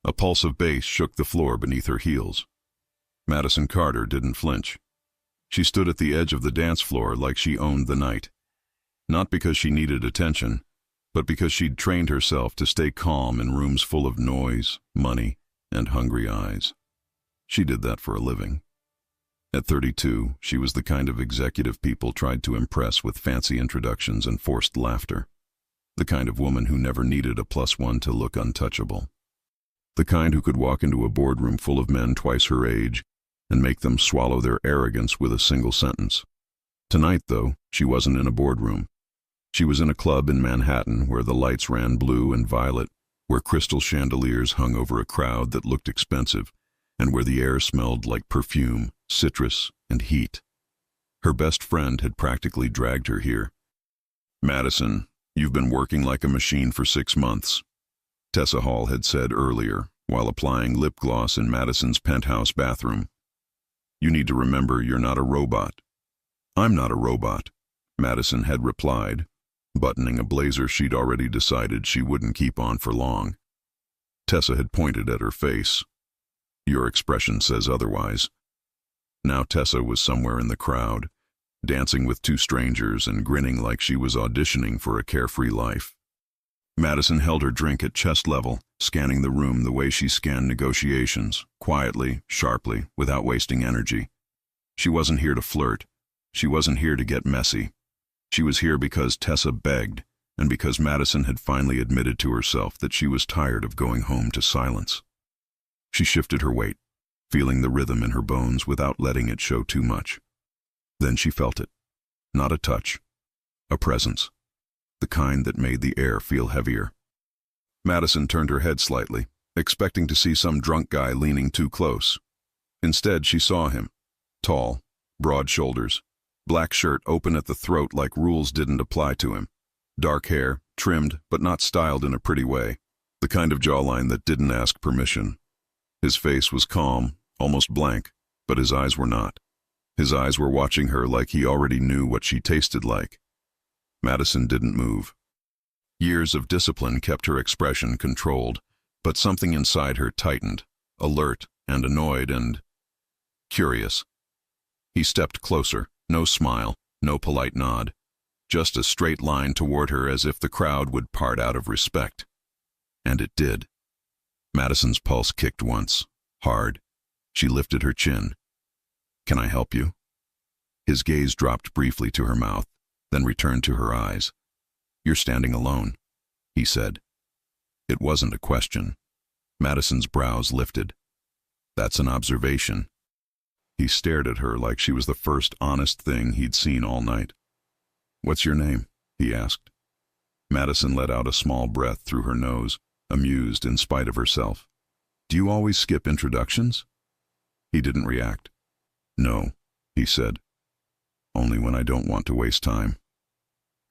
A pulse of bass shook the floor beneath her heels. Madison Carter didn't flinch. She stood at the edge of the dance floor like she owned the night. Not because she needed attention, but because she'd trained herself to stay calm in rooms full of noise, money, and hungry eyes. She did that for a living. At 32, she was the kind of executive people tried to impress with fancy introductions and forced laughter. The kind of woman who never needed a +1 to look untouchable. The kind who could walk into a boardroom full of men twice her age and make them swallow their arrogance with a single sentence. Tonight, though, she wasn't in a boardroom. She was in a club in Manhattan where the lights ran blue and violet, where crystal chandeliers hung over a crowd that looked expensive, and where the air smelled like perfume, citrus, and heat. Her best friend had practically dragged her here. "Madison, you've been working like a machine for 6 months," Tessa Hall had said earlier, while applying lip gloss in Madison's penthouse bathroom. "You need to remember you're not a robot." "I'm not a robot," Madison had replied, buttoning a blazer she'd already decided she wouldn't keep on for long. Tessa had pointed at her face. "Your expression says otherwise." Now Tessa was somewhere in the crowd, dancing with 2 strangers and grinning like she was auditioning for a carefree life. Madison held her drink at chest level, scanning the room the way she scanned negotiations, quietly, sharply, without wasting energy. She wasn't here to flirt. She wasn't here to get messy. She was here because Tessa begged, and because Madison had finally admitted to herself that she was tired of going home to silence. She shifted her weight, feeling the rhythm in her bones without letting it show too much. Then she felt it. Not a touch. A presence. The kind that made the air feel heavier. Madison turned her head slightly, expecting to see some drunk guy leaning too close. Instead, she saw him. Tall, broad shoulders, black shirt open at the throat like rules didn't apply to him. Dark hair, trimmed but not styled in a pretty way. The kind of jawline that didn't ask permission. His face was calm, almost blank, but his eyes were not. His eyes were watching her like he already knew what she tasted like. Madison didn't move. Years of discipline kept her expression controlled, but something inside her tightened, alert and annoyed and curious. He stepped closer, no smile, no polite nod, just a straight line toward her as if the crowd would part out of respect. And it did. Madison's pulse kicked once, hard. She lifted her chin. "Can I help you?" His gaze dropped briefly to her mouth, then returned to her eyes. "You're standing alone," he said. It wasn't a question. Madison's brows lifted. "That's an observation." He stared at her like she was the first honest thing he'd seen all night. "What's your name?" he asked. Madison let out a small breath through her nose, amused in spite of herself. "Do you always skip introductions?" He didn't react. "No," he said. "Only when I don't want to waste time."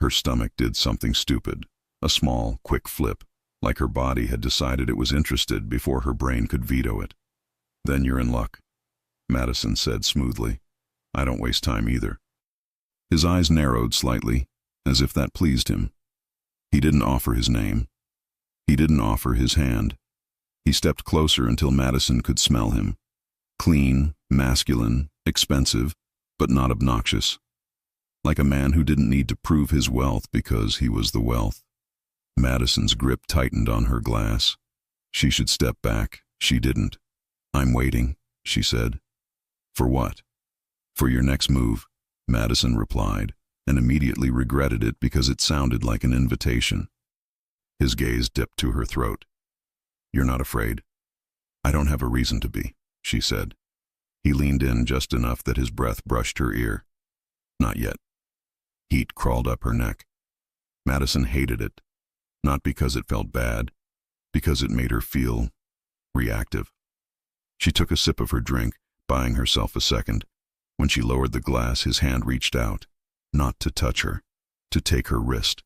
Her stomach did something stupid, a small, quick flip, like her body had decided it was interested before her brain could veto it. "Then you're in luck," Madison said smoothly. "I don't waste time either." His eyes narrowed slightly, as if that pleased him. He didn't offer his name. He didn't offer his hand. He stepped closer until Madison could smell him. Clean, masculine, expensive, but not obnoxious. Like a man who didn't need to prove his wealth because he was the wealth. Madison's grip tightened on her glass. She should step back. She didn't. "I'm waiting," she said. "For what?" "For your next move," Madison replied, and immediately regretted it because it sounded like an invitation. His gaze dipped to her throat. "You're not afraid?" "I don't have a reason to be," she said. He leaned in just enough that his breath brushed her ear. "Not yet." Heat crawled up her neck. Madison hated it, not because it felt bad, because it made her feel reactive. She took a sip of her drink, buying herself a second. When she lowered the glass, his hand reached out, not to touch her, to take her wrist.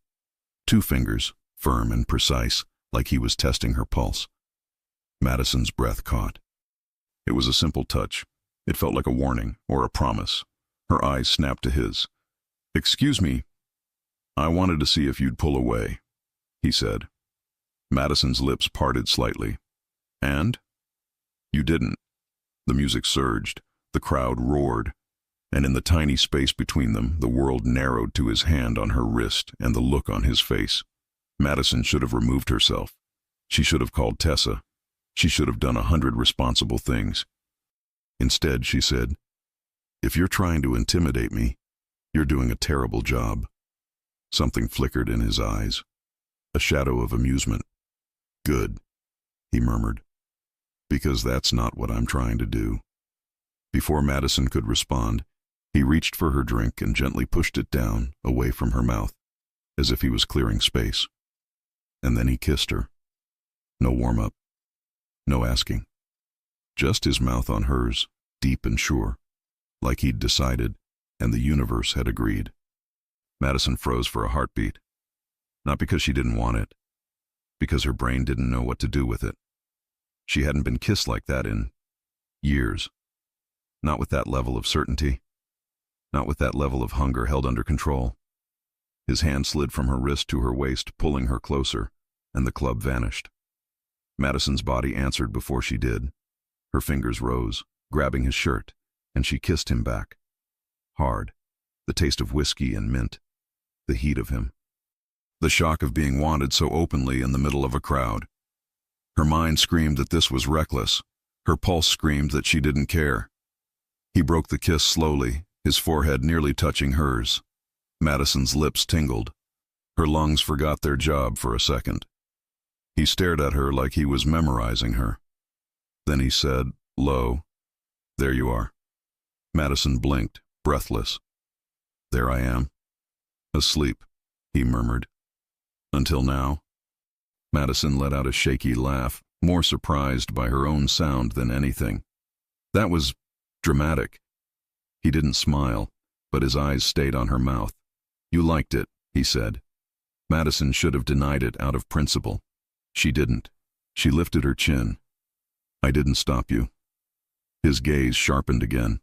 2 fingers, firm and precise, like he was testing her pulse. Madison's breath caught. It was a simple touch. It felt like a warning or a promise. Her eyes snapped to his. "Excuse me. I wanted to see if you'd pull away," he said. Madison's lips parted slightly. And? You didn't. The music surged, the crowd roared, and in the tiny space between them, the world narrowed to his hand on her wrist and the look on his face. Madison should have removed herself. She should have called Tessa. She should have done 100 responsible things. Instead, she said, "If you're trying to intimidate me, you're doing a terrible job." Something flickered in his eyes, a shadow of amusement. "Good," he murmured, "because that's not what I'm trying to do." Before Madison could respond, he reached for her drink and gently pushed it down, away from her mouth, as if he was clearing space. And then he kissed her. No warm-up, no asking. Just his mouth on hers, deep and sure, like he'd decided, and the universe had agreed. Madison froze for a heartbeat. Not because she didn't want it, because her brain didn't know what to do with it. She hadn't been kissed like that in years. Not with that level of certainty. Not with that level of hunger held under control. His hand slid from her wrist to her waist, pulling her closer, and the club vanished. Madison's body answered before she did. Her fingers rose, grabbing his shirt, and she kissed him back. Hard, the taste of whiskey and mint, the heat of him. The shock of being wanted so openly in the middle of a crowd. Her mind screamed that this was reckless. Her pulse screamed that she didn't care. He broke the kiss slowly, his forehead nearly touching hers. Madison's lips tingled. Her lungs forgot their job for a second. He stared at her like he was memorizing her. Then he said, low, "There you are." Madison blinked, breathless. "There I am." "Asleep," he murmured. "Until now?" Madison let out a shaky laugh, more surprised by her own sound than anything. That was dramatic. He didn't smile, but his eyes stayed on her mouth. "You liked it," he said. Madison should have denied it out of principle. She didn't. She lifted her chin. "I didn't stop you." His gaze sharpened again.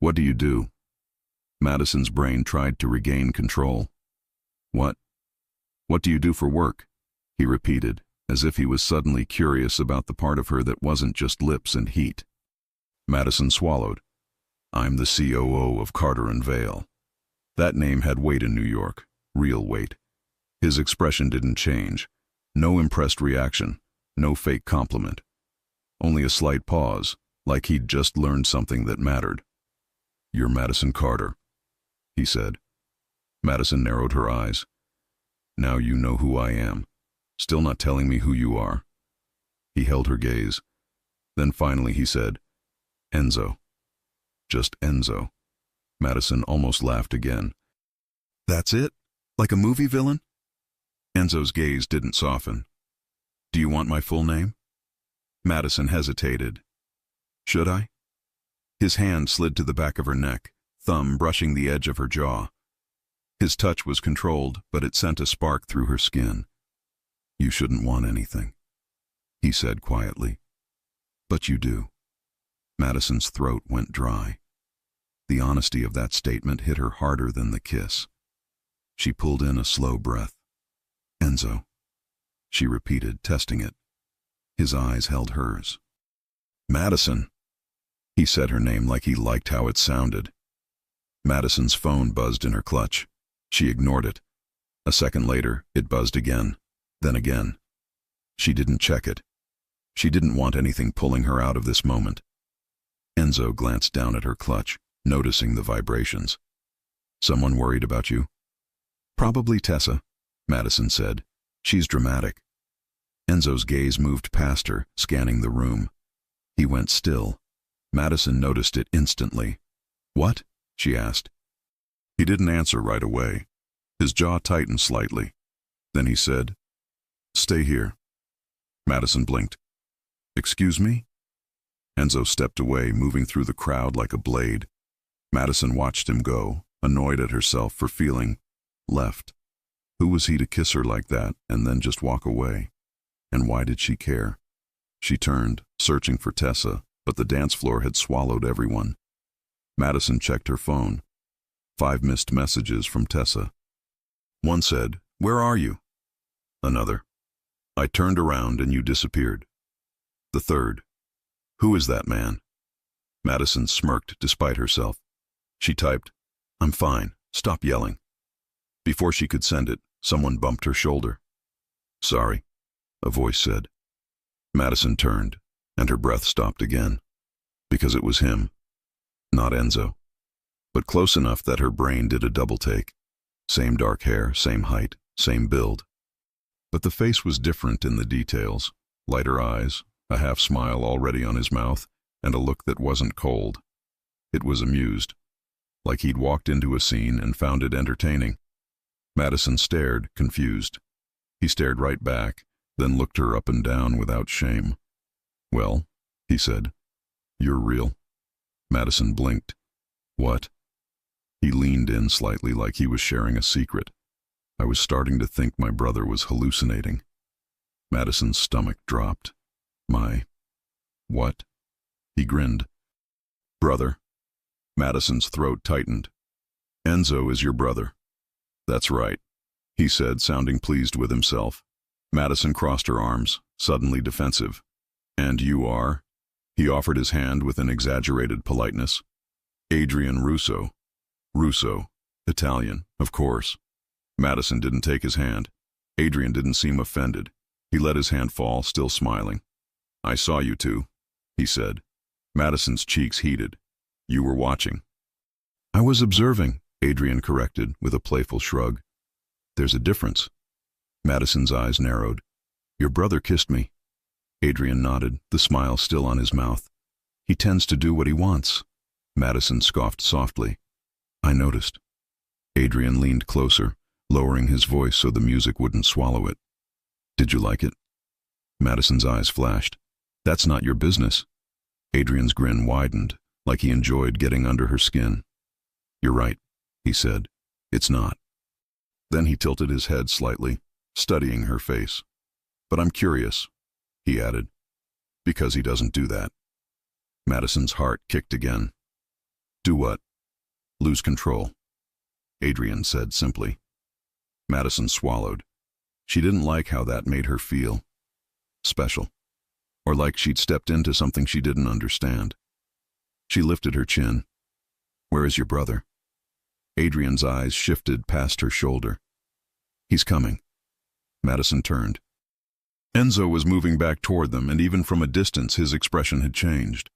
"What do you do?" Madison's brain tried to regain control. What do you do for work?" he repeated, as if he was suddenly curious about the part of her that wasn't just lips and heat. Madison swallowed. "I'm the COO of Carter & Vale." That name had weight in New York, real weight. His expression didn't change. No impressed reaction, no fake compliment. Only a slight pause, like he'd just learned something that mattered. "You're Madison Carter," he said. Madison narrowed her eyes. "Now you know who I am. Still not telling me who you are." He held her gaze. Then finally he said, "Enzo." "Just Enzo." Madison almost laughed again. "That's it? Like a movie villain?" Enzo's gaze didn't soften. "Do you want my full name?" Madison hesitated. "Should I?" His hand slid to the back of her neck, thumb brushing the edge of her jaw. His touch was controlled, but it sent a spark through her skin. "You shouldn't want anything," he said quietly. "But you do." Madison's throat went dry. The honesty of that statement hit her harder than the kiss. She pulled in a slow breath. "Enzo," she repeated, testing it. His eyes held hers. "Madison." He said her name like he liked how it sounded. Madison's phone buzzed in her clutch. She ignored it. A second later, it buzzed again, then again. She didn't check it. She didn't want anything pulling her out of this moment. Enzo glanced down at her clutch, noticing the vibrations. "Someone worried about you?" "Probably Tessa," Madison said. "She's dramatic." Enzo's gaze moved past her, scanning the room. He went still. Madison noticed it instantly. "What?" she asked. He didn't answer right away. His jaw tightened slightly. Then he said, "Stay here." Madison blinked. "Excuse me?" Enzo stepped away, moving through the crowd like a blade. Madison watched him go, annoyed at herself for feeling left. Who was he to kiss her like that and then just walk away? And why did she care? She turned, searching for Tessa, but the dance floor had swallowed everyone. Madison checked her phone. 5 missed messages from Tessa. One said, "Where are you?" Another, "I turned around and you disappeared." The third. Who is that man? Madison smirked despite herself. She typed, I'm fine. Stop yelling. Before she could send it, someone bumped her shoulder. Sorry, a voice said. Madison turned, and her breath stopped again. Because it was him. Not Enzo. But close enough that her brain did a double take. Same dark hair, same height, same build. But the face was different in the details. Lighter eyes, a half smile already on his mouth, and a look that wasn't cold. It was amused, like he'd walked into a scene and found it entertaining. Madison stared, confused. He stared right back, then looked her up and down without shame. Well, he said, you're real. Madison blinked. What? He leaned in slightly like he was sharing a secret. I was starting to think my brother was hallucinating. Madison's stomach dropped. My... what? He grinned. Brother. Madison's throat tightened. Enzo is your brother. That's right, he said, sounding pleased with himself. Madison crossed her arms, suddenly defensive. And you are? He offered his hand with an exaggerated politeness. Adrian Russo. Russo. Italian, of course. Madison didn't take his hand. Adrian didn't seem offended. He let his hand fall, still smiling. I saw you two, he said. Madison's cheeks heated. You were watching. I was observing, Adrian corrected with a playful shrug. There's a difference. Madison's eyes narrowed. Your brother kissed me. Adrian nodded, the smile still on his mouth. He tends to do what he wants. Madison scoffed softly. I noticed. Adrian leaned closer, lowering his voice so the music wouldn't swallow it. Did you like it? Madison's eyes flashed. That's not your business. Adrian's grin widened, like he enjoyed getting under her skin. You're right, he said. It's not. Then he tilted his head slightly, studying her face. But I'm curious, he added. Because he doesn't do that. Madison's heart kicked again. Do what? Lose control, Adrian said simply. Madison swallowed. She didn't like how that made her feel. Special. Or like she'd stepped into something she didn't understand. She lifted her chin. Where is your brother? Adrian's eyes shifted past her shoulder. He's coming. Madison turned. Enzo was moving back toward them, and even from a distance his expression had changed.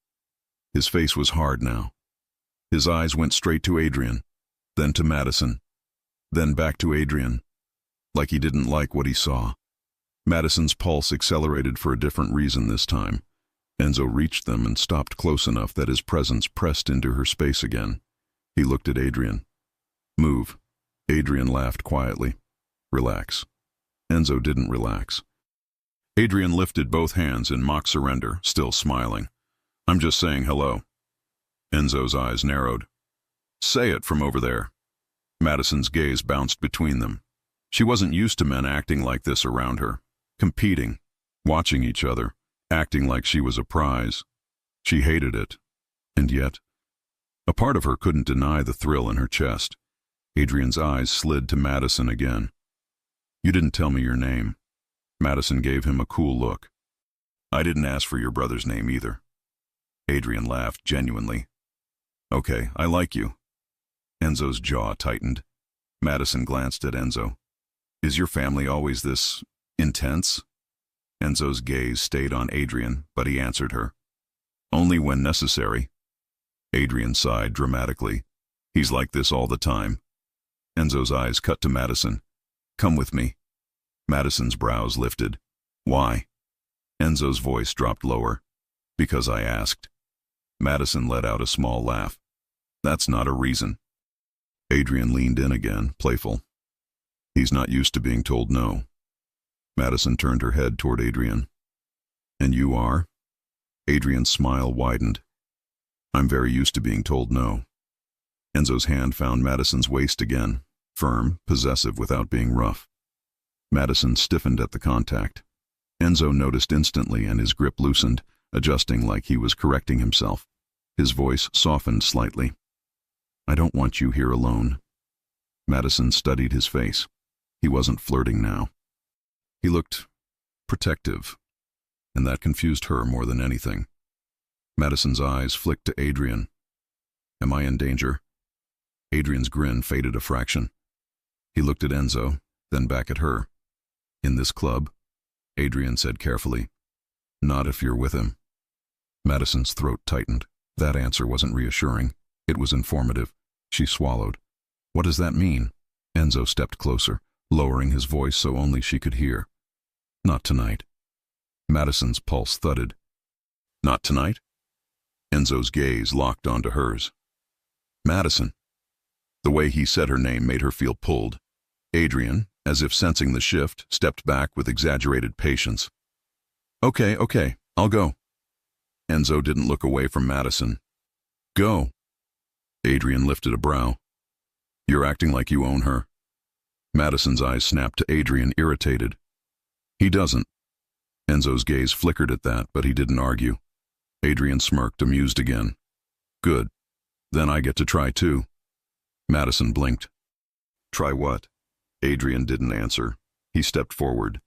His face was hard now. His eyes went straight to Adrian, then to Madison, then back to Adrian, like he didn't like what he saw. Madison's pulse accelerated for a different reason this time. Enzo reached them and stopped close enough that his presence pressed into her space again. He looked at Adrian. Move. Adrian laughed quietly. Relax. Enzo didn't relax. Adrian lifted both hands in mock surrender, still smiling. I'm just saying hello. Enzo's eyes narrowed. Say it from over there. Madison's gaze bounced between them. She wasn't used to men acting like this around her, competing, watching each other, acting like she was a prize. She hated it. And yet, a part of her couldn't deny the thrill in her chest. Adrian's eyes slid to Madison again. You didn't tell me your name. Madison gave him a cool look. I didn't ask for your brother's name either. Adrian laughed genuinely. Okay, I like you. Enzo's jaw tightened. Madison glanced at Enzo. Is your family always this intense? Enzo's gaze stayed on Adrian, but he answered her. Only when necessary. Adrian sighed dramatically. He's like this all the time. Enzo's eyes cut to Madison. Come with me. Madison's brows lifted. Why? Enzo's voice dropped lower. Because I asked. Madison let out a small laugh. That's not a reason. Adrian leaned in again, playful. He's not used to being told no. Madison turned her head toward Adrian. And you are? Adrian's smile widened. I'm very used to being told no. Enzo's hand found Madison's waist again, firm, possessive without being rough. Madison stiffened at the contact. Enzo noticed instantly and his grip loosened, adjusting like he was correcting himself. His voice softened slightly. I don't want you here alone. Madison studied his face. He wasn't flirting now. He looked protective. and that confused her more than anything. Madison's eyes flicked to Adrian. Am I in danger? Adrian's grin faded a fraction. He looked at Enzo, then back at her. In this club, Adrian said carefully. Not if you're with him. Madison's throat tightened. That answer wasn't reassuring. It was informative. She swallowed. What does that mean? Enzo stepped closer, lowering his voice so only she could hear. Not tonight. Madison's pulse thudded. Not tonight? Enzo's gaze locked onto hers. Madison. The way he said her name made her feel pulled. Adrian, as if sensing the shift, stepped back with exaggerated patience. Okay, I'll go. Enzo didn't look away from Madison. Go. Adrian lifted a brow. You're acting like you own her. Madison's eyes snapped to Adrian, irritated. He doesn't. Enzo's gaze flickered at that, but he didn't argue. Adrian smirked, amused again. Good. Then I get to try too. Madison blinked. Try what? Adrian didn't answer. He stepped forward,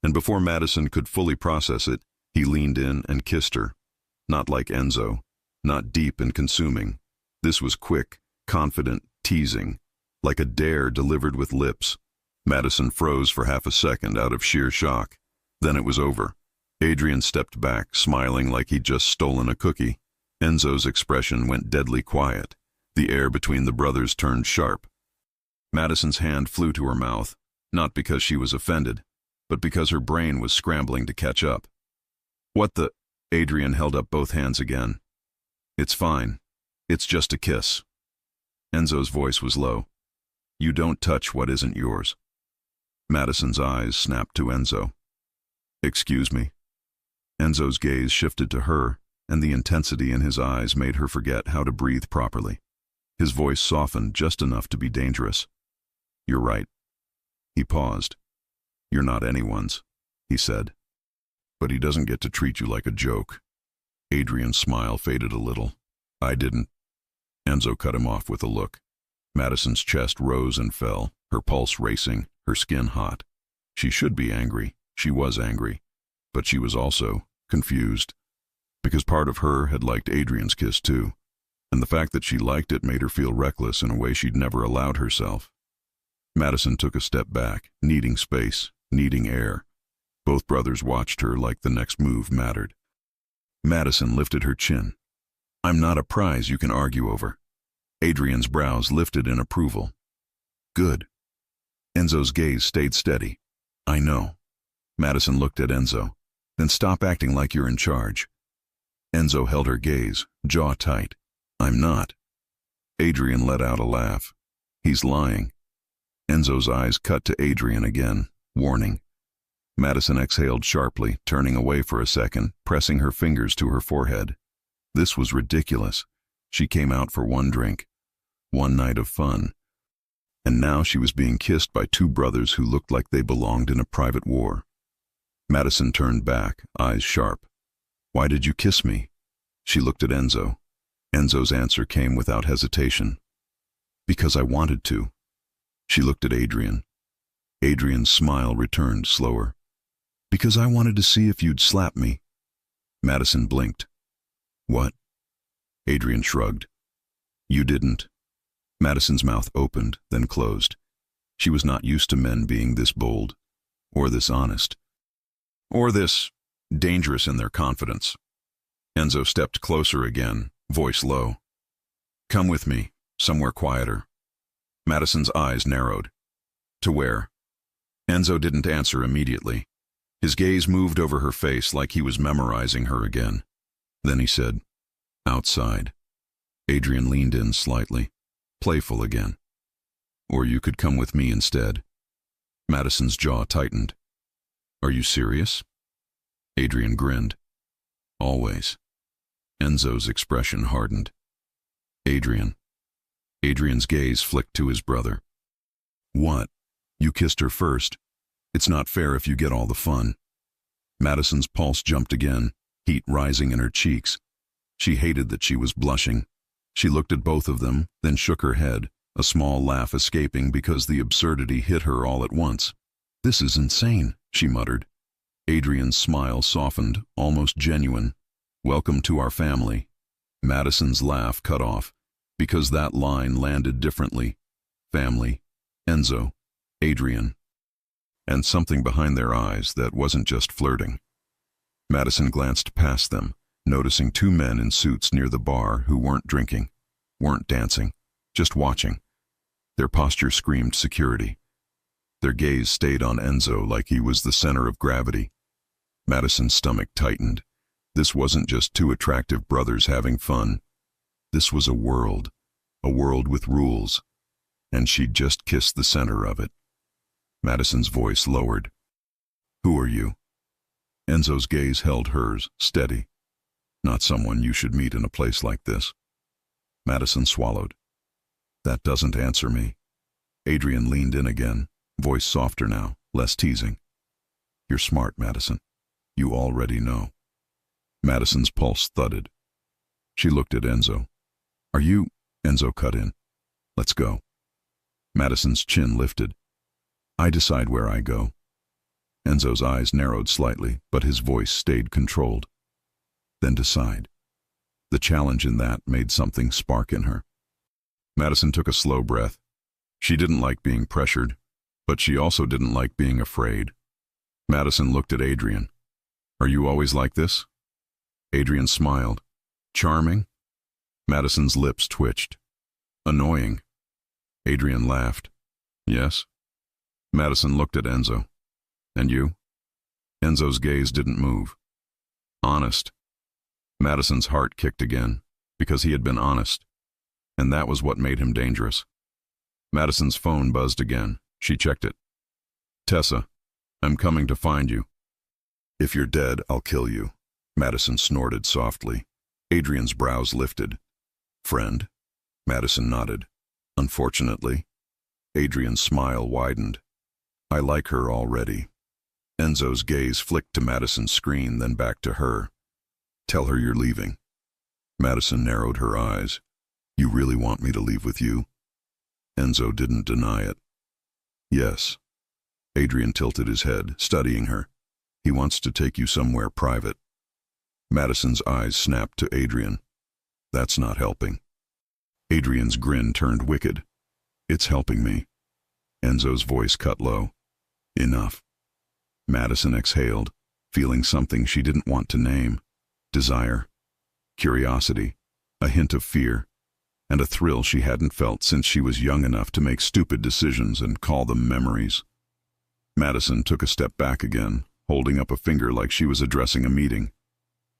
and before Madison could fully process it, he leaned in and kissed her. Not like Enzo, not deep and consuming. This was quick, confident, teasing, like a dare delivered with lips. Madison froze for half a second out of sheer shock. Then it was over. Adrian stepped back, smiling like he'd just stolen a cookie. Enzo's expression went deadly quiet. The air between the brothers turned sharp. Madison's hand flew to her mouth, not because she was offended, but because her brain was scrambling to catch up. What the? Adrian held up both hands again. It's fine. It's just a kiss. Enzo's voice was low. You don't touch what isn't yours. Madison's eyes snapped to Enzo. Excuse me. Enzo's gaze shifted to her, and the intensity in his eyes made her forget how to breathe properly. His voice softened just enough to be dangerous. You're right. He paused. You're not anyone's, he said. But he doesn't get to treat you like a joke. Adrian's smile faded a little. I didn't. Enzo cut him off with a look. Madison's chest rose and fell, her pulse racing, her skin hot. She should be angry. She was angry. But she was also confused. Because part of her had liked Adrian's kiss too. And the fact that she liked it made her feel reckless in a way she'd never allowed herself. Madison took a step back, needing space, needing air. Both brothers watched her like the next move mattered. Madison lifted her chin. I'm not a prize you can argue over. Adrian's brows lifted in approval. Good. Enzo's gaze stayed steady. I know. Madison looked at Enzo. Then stop acting like you're in charge. Enzo held her gaze, jaw tight. I'm not. Adrian let out a laugh. He's lying. Enzo's eyes cut to Adrian again, warning. Madison exhaled sharply, turning away for a second, pressing her fingers to her forehead. This was ridiculous. She came out for one drink, one night of fun. And now she was being kissed by two brothers who looked like they belonged in a private war. Madison turned back, eyes sharp. Why did you kiss me? She looked at Enzo. Enzo's answer came without hesitation. Because I wanted to. She looked at Adrian. Adrian's smile returned slower. Because I wanted to see if you'd slap me. Madison blinked. What? Adrian shrugged. You didn't. Madison's mouth opened, then closed. She was not used to men being this bold, or this honest, or this dangerous in their confidence. Enzo stepped closer again, voice low. Come with me, somewhere quieter. Madison's eyes narrowed. To where? Enzo didn't answer immediately. His gaze moved over her face like he was memorizing her again. Then he said, outside. Adrian leaned in slightly, playful again. Or you could come with me instead. Madison's jaw tightened. Are you serious? Adrian grinned. Always. Enzo's expression hardened. Adrian. Adrian's gaze flicked to his brother. What? You kissed her first. It's not fair if you get all the fun. Madison's pulse jumped again, heat rising in her cheeks. She hated that she was blushing. She looked at both of them, then shook her head, a small laugh escaping because the absurdity hit her all at once. This is insane, she muttered. Adrian's smile softened, almost genuine. "Welcome to our family." Madison's laugh cut off, because that line landed differently. Family, Enzo, Adrian, and something behind their eyes that wasn't just flirting. Madison glanced past them, noticing two men in suits near the bar who weren't drinking, weren't dancing, just watching. Their posture screamed security. Their gaze stayed on Enzo like he was the center of gravity. Madison's stomach tightened. This wasn't just two attractive brothers having fun. This was a world with rules, and she'd just kissed the center of it. Madison's voice lowered. "Who are you?" Enzo's gaze held hers, steady. "Not someone you should meet in a place like this." Madison swallowed. "That doesn't answer me." Adrian leaned in again, voice softer now, less teasing. "You're smart, Madison. You already know." Madison's pulse thudded. She looked at Enzo. "Are you—" Enzo cut in. "Let's go." Madison's chin lifted. "I decide where I go." Enzo's eyes narrowed slightly, but his voice stayed controlled. "Then decide." The challenge in that made something spark in her. Madison took a slow breath. She didn't like being pressured, but she also didn't like being afraid. Madison looked at Adrian. "Are you always like this?" Adrian smiled. "Charming?" Madison's lips twitched. "Annoying?" Adrian laughed. "Yes." Madison looked at Enzo. "And you?" Enzo's gaze didn't move. "Honest." Madison's heart kicked again, because he had been honest, and that was what made him dangerous. Madison's phone buzzed again. She checked it. "Tessa, I'm coming to find you." "If you're dead, I'll kill you," Madison snorted softly. Adrian's brows lifted. "Friend?" Madison nodded. "Unfortunately." Adrian's smile widened. "I like her already." Enzo's gaze flicked to Madison's screen, then back to her. "Tell her you're leaving." Madison narrowed her eyes. "You really want me to leave with you?" Enzo didn't deny it. "Yes." Adrian tilted his head, studying her. "He wants to take you somewhere private." Madison's eyes snapped to Adrian. "That's not helping." Adrian's grin turned wicked. "It's helping me." Enzo's voice cut low. "Enough." Madison exhaled, feeling something she didn't want to name. Desire, curiosity, a hint of fear, and a thrill she hadn't felt since she was young enough to make stupid decisions and call them memories. Madison took a step back again, holding up a finger like she was addressing a meeting.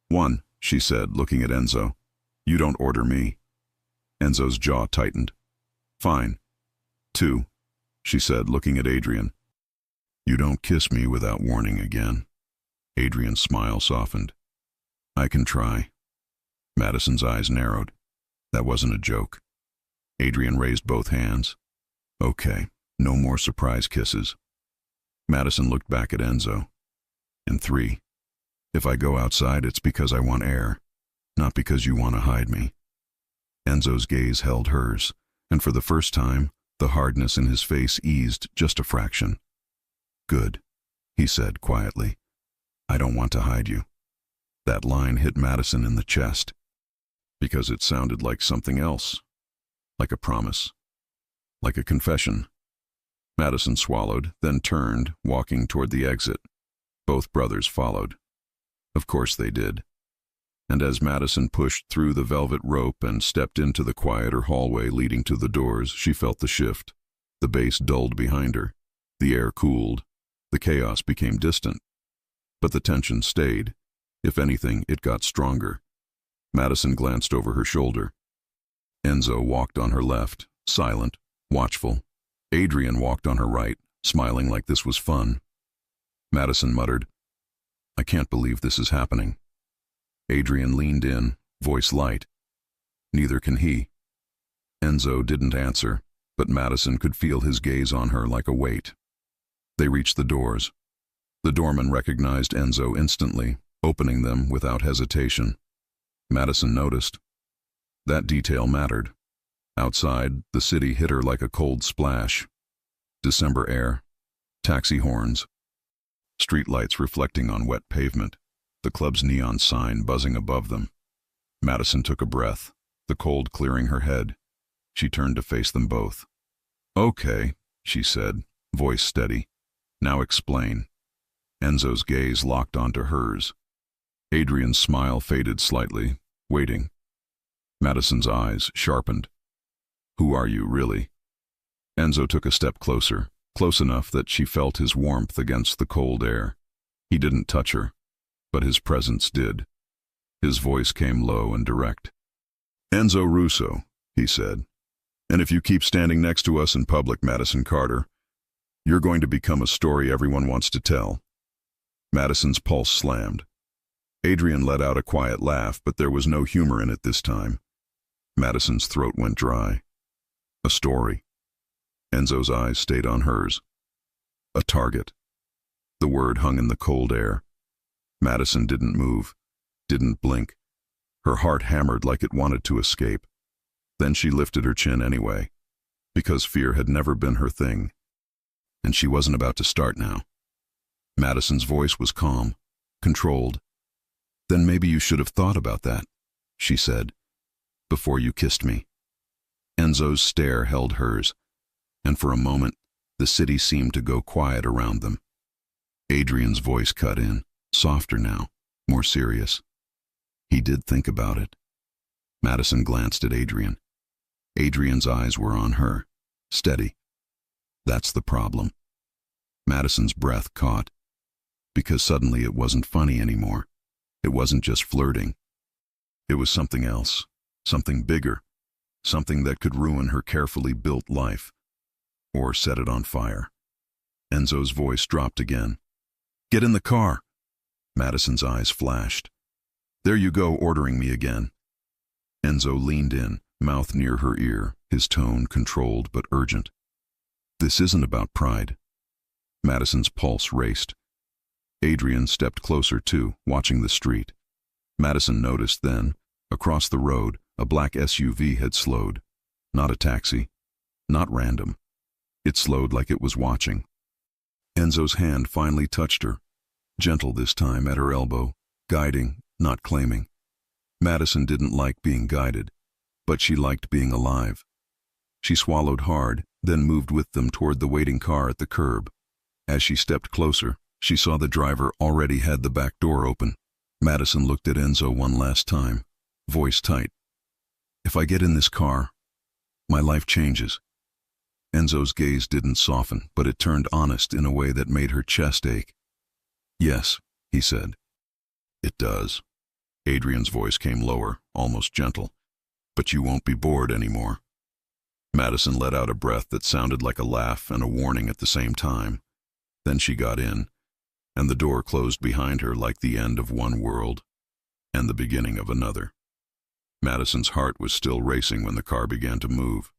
"One," she said, looking at Enzo. "You don't order me." Enzo's jaw tightened. "Fine." "Two," she said, looking at Adrian. "You don't kiss me without warning again." Adrian's smile softened. "I can try." Madison's eyes narrowed. That wasn't a joke. Adrian raised both hands. "Okay, no more surprise kisses." Madison looked back at Enzo. "And three. If I go outside, it's because I want air, not because you want to hide me." Enzo's gaze held hers, and for the first time, the hardness in his face eased just a fraction. "Good," he said quietly. "I don't want to hide you." That line hit Madison in the chest, because it sounded like something else, like a promise, like a confession. Madison swallowed, then turned, walking toward the exit. Both brothers followed. Of course they did. And as Madison pushed through the velvet rope and stepped into the quieter hallway leading to the doors, she felt the shift. The bass dulled behind her. The air cooled. The chaos became distant. But the tension stayed. If anything, it got stronger. Madison glanced over her shoulder. Enzo walked on her left, silent, watchful. Adrian walked on her right, smiling like this was fun. Madison muttered, "I can't believe this is happening." Adrian leaned in, voice light. "Neither can he." Enzo didn't answer, but Madison could feel his gaze on her like a weight. They reached the doors. The doorman recognized Enzo instantly, opening them without hesitation. Madison noticed. That detail mattered. Outside, the city hit her like a cold splash. December air, taxi horns, streetlights reflecting on wet pavement, the club's neon sign buzzing above them. Madison took a breath, the cold clearing her head. She turned to face them both. "Okay," she said, voice steady. "Now explain." Enzo's gaze locked onto hers. Adrian's smile faded slightly, waiting. Madison's eyes sharpened. "Who are you, really?" Enzo took a step closer, close enough that she felt his warmth against the cold air. He didn't touch her, but his presence did. His voice came low and direct. "Enzo Russo," he said. "And if you keep standing next to us in public, Madison Carter, you're going to become a story everyone wants to tell." Madison's pulse slammed. Adrian let out a quiet laugh, but there was no humor in it this time. Madison's throat went dry. "A story." Enzo's eyes stayed on hers. "A target." The word hung in the cold air. Madison didn't move, didn't blink. Her heart hammered like it wanted to escape. Then she lifted her chin anyway, because fear had never been her thing. And she wasn't about to start now. Madison's voice was calm, controlled. "Then maybe you should have thought about that," she said, "before you kissed me." Enzo's stare held hers, and for a moment, the city seemed to go quiet around them. Adrian's voice cut in, softer now, more serious. "He did think about it." Madison glanced at Adrian. Adrian's eyes were on her, steady. "That's the problem." Madison's breath caught, because suddenly it wasn't funny anymore. It wasn't just flirting. It was something else, something bigger, something that could ruin her carefully built life, or set it on fire. Enzo's voice dropped again. "Get in the car." Madison's eyes flashed. "There you go, ordering me again." Enzo leaned in, mouth near her ear, his tone controlled but urgent. "This isn't about pride." Madison's pulse raced. Adrian stepped closer too, watching the street. Madison noticed then, across the road, a black SUV had slowed. Not a taxi, not random. It slowed like it was watching. Enzo's hand finally touched her, gentle this time at her elbow, guiding, not claiming. Madison didn't like being guided, but she liked being alive. She swallowed hard, then moved with them toward the waiting car at the curb. As she stepped closer, she saw the driver already had the back door open. Madison looked at Enzo one last time, voice tight. "If I get in this car, my life changes." Enzo's gaze didn't soften, but it turned honest in a way that made her chest ache. "Yes," he said. "It does." Adrian's voice came lower, almost gentle. "But you won't be bored anymore." Madison let out a breath that sounded like a laugh and a warning at the same time. Then she got in, and the door closed behind her like the end of one world and the beginning of another. Madison's heart was still racing when the car began to move.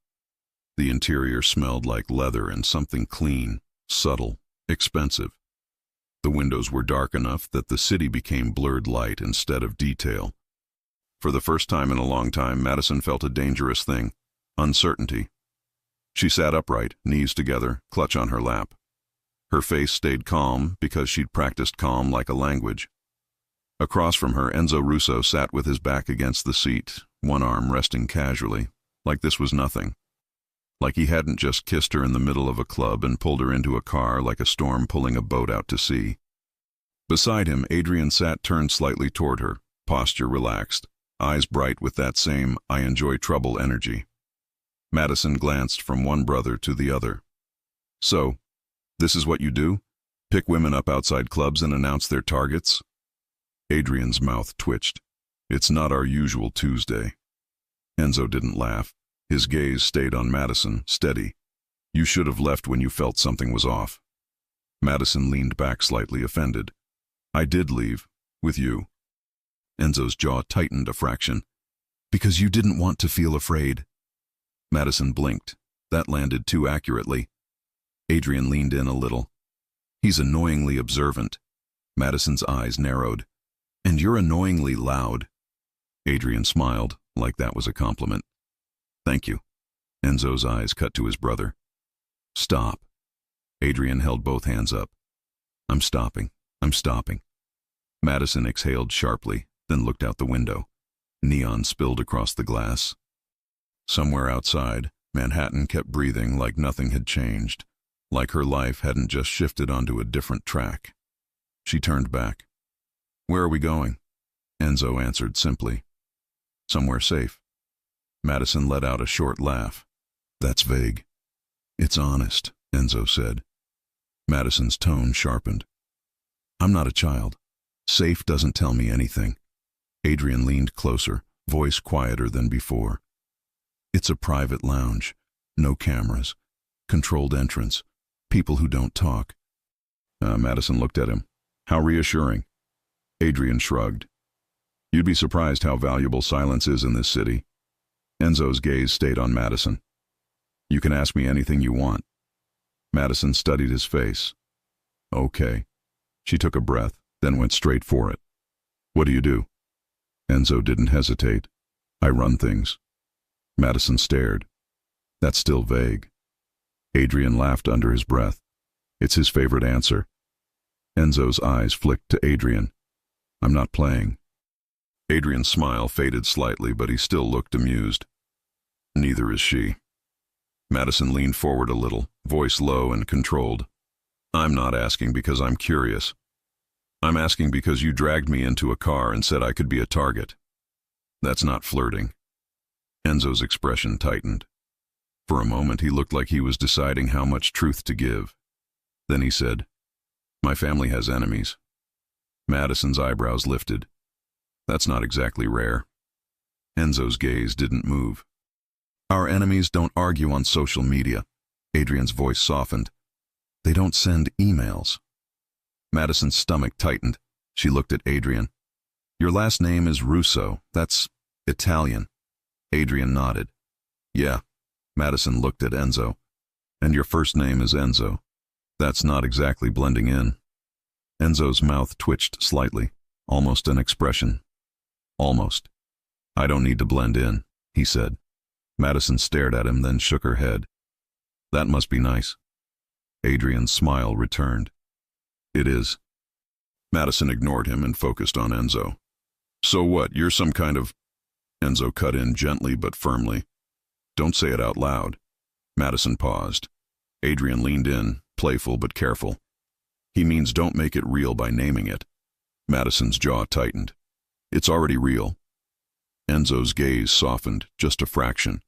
The interior smelled like leather and something clean, subtle, expensive. The windows were dark enough that the city became blurred light instead of detail. For the first time in a long time, Madison felt a dangerous thing, uncertainty. She sat upright, knees together, clutch on her lap. Her face stayed calm because she'd practiced calm like a language. Across from her, Enzo Russo sat with his back against the seat, one arm resting casually, like this was nothing. Like he hadn't just kissed her in the middle of a club and pulled her into a car like a storm pulling a boat out to sea. Beside him, Adrian sat turned slightly toward her, posture relaxed, eyes bright with that same "I enjoy trouble" energy. Madison glanced from one brother to the other. "So, this is what you do? Pick women up outside clubs and announce their targets?" Adrian's mouth twitched. "It's not our usual Tuesday." Enzo didn't laugh. His gaze stayed on Madison, steady. "You should have left when you felt something was off." Madison leaned back slightly offended. "I did leave. With you." Enzo's jaw tightened a fraction. "Because you didn't want to feel afraid." Madison blinked. That landed too accurately. Adrian leaned in a little. "He's annoyingly observant." Madison's eyes narrowed. "And you're annoyingly loud." Adrian smiled, like that was a compliment. "Thank you." Enzo's eyes cut to his brother. "Stop." Adrian held both hands up. I'm stopping. I'm stopping. Madison exhaled sharply, then looked out the window. Neon spilled across the glass. Somewhere outside, Manhattan kept breathing like nothing had changed, like her life hadn't just shifted onto a different track. She turned back. "Where are we going?" Enzo answered simply. "Somewhere safe." Madison let out a short laugh. "That's vague." "It's honest," Enzo said. Madison's tone sharpened. "I'm not a child. Safe doesn't tell me anything." Adrian leaned closer, voice quieter than before. "It's a private lounge. No cameras. Controlled entrance. People who don't talk." Madison looked at him. "How reassuring." Adrian shrugged. "You'd be surprised how valuable silence is in this city." Enzo's gaze stayed on Madison. "You can ask me anything you want." Madison studied his face. "Okay." She took a breath, then went straight for it. "What do you do?" Enzo didn't hesitate. "I run things." Madison stared. "That's still vague." Adrian laughed under his breath. It's his favorite answer. Enzo's eyes flicked to Adrian. "I'm not playing." Adrian's smile faded slightly, but he still looked amused. "Neither is she." Madison leaned forward a little, voice low and controlled. "I'm not asking because I'm curious. I'm asking because you dragged me into a car and said I could be a target. That's not flirting." Enzo's expression tightened. For a moment he looked like he was deciding how much truth to give. Then he said, "My family has enemies." Madison's eyebrows lifted. "That's not exactly rare." Enzo's gaze didn't move. "Our enemies don't argue on social media." Adrian's voice softened. "They don't send emails." Madison's stomach tightened. She looked at Adrian. "Your last name is Russo. That's Italian." Adrian nodded. "Yeah." Madison looked at Enzo. "And your first name is Enzo. That's not exactly blending in." Enzo's mouth twitched slightly, almost an expression. "Almost. I don't need to blend in," he said. Madison stared at him, then shook her head. "That must be nice." Adrian's smile returned. "It is." Madison ignored him and focused on Enzo. "So what, you're some kind of—" Enzo cut in gently but firmly. "Don't say it out loud." Madison paused. Adrian leaned in, playful but careful. "He means don't make it real by naming it." Madison's jaw tightened. "It's already real." Enzo's gaze softened, just a fraction.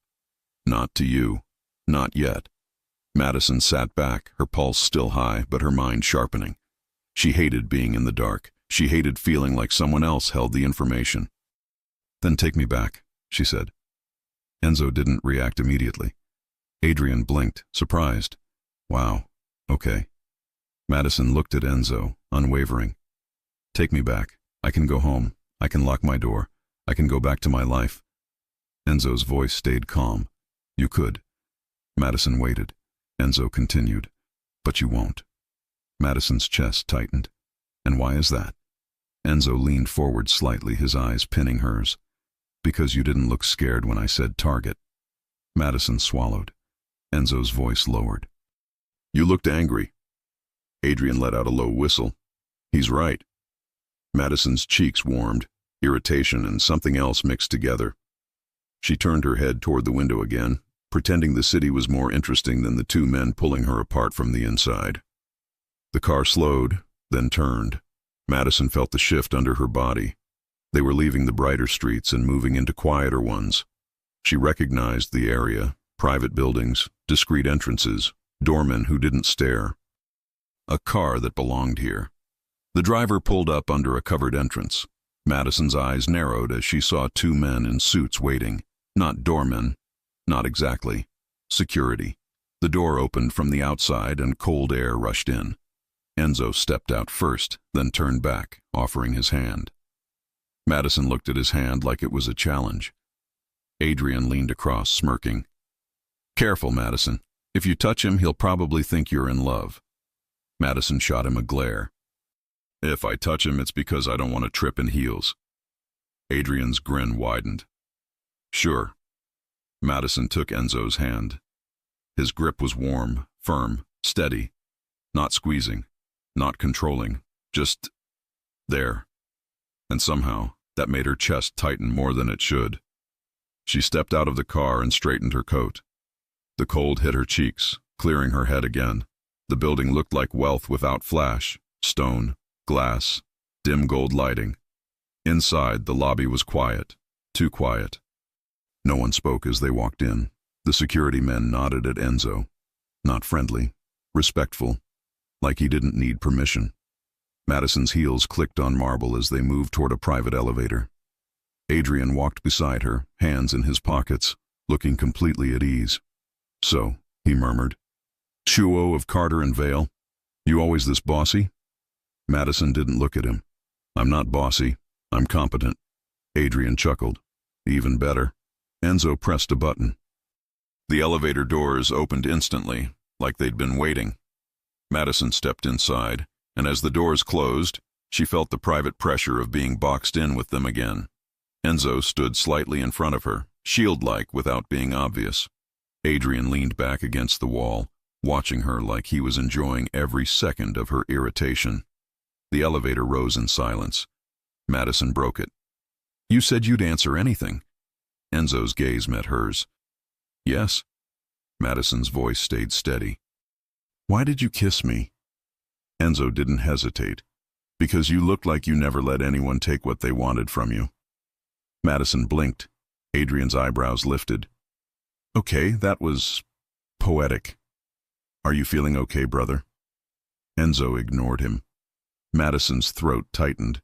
"Not to you. Not yet." Madison sat back, her pulse still high, but her mind sharpening. She hated being in the dark. She hated feeling like someone else held the information. "Then take me back," she said. Enzo didn't react immediately. Adrian blinked, surprised. "Wow, okay." Madison looked at Enzo, unwavering. "Take me back. I can go home. I can lock my door. I can go back to my life." Enzo's voice stayed calm. "You could." Madison waited. Enzo continued. "But you won't." Madison's chest tightened. "And why is that?" Enzo leaned forward slightly, his eyes pinning hers. "Because you didn't look scared when I said target." Madison swallowed. Enzo's voice lowered. "You looked angry." Adrian let out a low whistle. "He's right." Madison's cheeks warmed, irritation and something else mixed together. She turned her head toward the window again, pretending the city was more interesting than the two men pulling her apart from the inside. The car slowed, then turned. Madison felt the shift under her body. They were leaving the brighter streets and moving into quieter ones. She recognized the area, private buildings, discreet entrances, doormen who didn't stare. A car that belonged here. The driver pulled up under a covered entrance. Madison's eyes narrowed as she saw two men in suits waiting. Not doormen. Not exactly. Security. The door opened from the outside and cold air rushed in. Enzo stepped out first, then turned back, offering his hand. Madison looked at his hand like it was a challenge. Adrian leaned across, smirking. "Careful, Madison. If you touch him, he'll probably think you're in love." Madison shot him a glare. "If I touch him, it's because I don't want to trip in heels." Adrian's grin widened. "Sure." Madison took Enzo's hand. His grip was warm, firm, steady, not squeezing. not controlling, just there. And somehow, that made her chest tighten more than it should. She stepped out of the car and straightened her coat. The cold hit her cheeks, clearing her head again. The building looked like wealth without flash, stone, glass, dim gold lighting. Inside, the lobby was quiet, too quiet. No one spoke as they walked in. The security men nodded at Enzo. Not friendly, respectful, like he didn't need permission. Madison's heels clicked on marble as they moved toward a private elevator. Adrian walked beside her, hands in his pockets, looking completely at ease. "So," he murmured. "Shuo of Carter and Vale, you always this bossy?" Madison didn't look at him. "I'm not bossy. I'm competent." Adrian chuckled. "Even better." Enzo pressed a button. The elevator doors opened instantly, like they'd been waiting. Madison stepped inside, and as the doors closed, she felt the private pressure of being boxed in with them again. Enzo stood slightly in front of her, shield-like without being obvious. Adrian leaned back against the wall, watching her like he was enjoying every second of her irritation. The elevator rose in silence. Madison broke it. "You said you'd answer anything." Enzo's gaze met hers. "Yes." Madison's voice stayed steady. "Why did you kiss me?" Enzo didn't hesitate. "Because you looked like you never let anyone take what they wanted from you." Madison blinked. Adrian's eyebrows lifted. "Okay, that was poetic. Are you feeling okay, brother?" Enzo ignored him. Madison's throat tightened.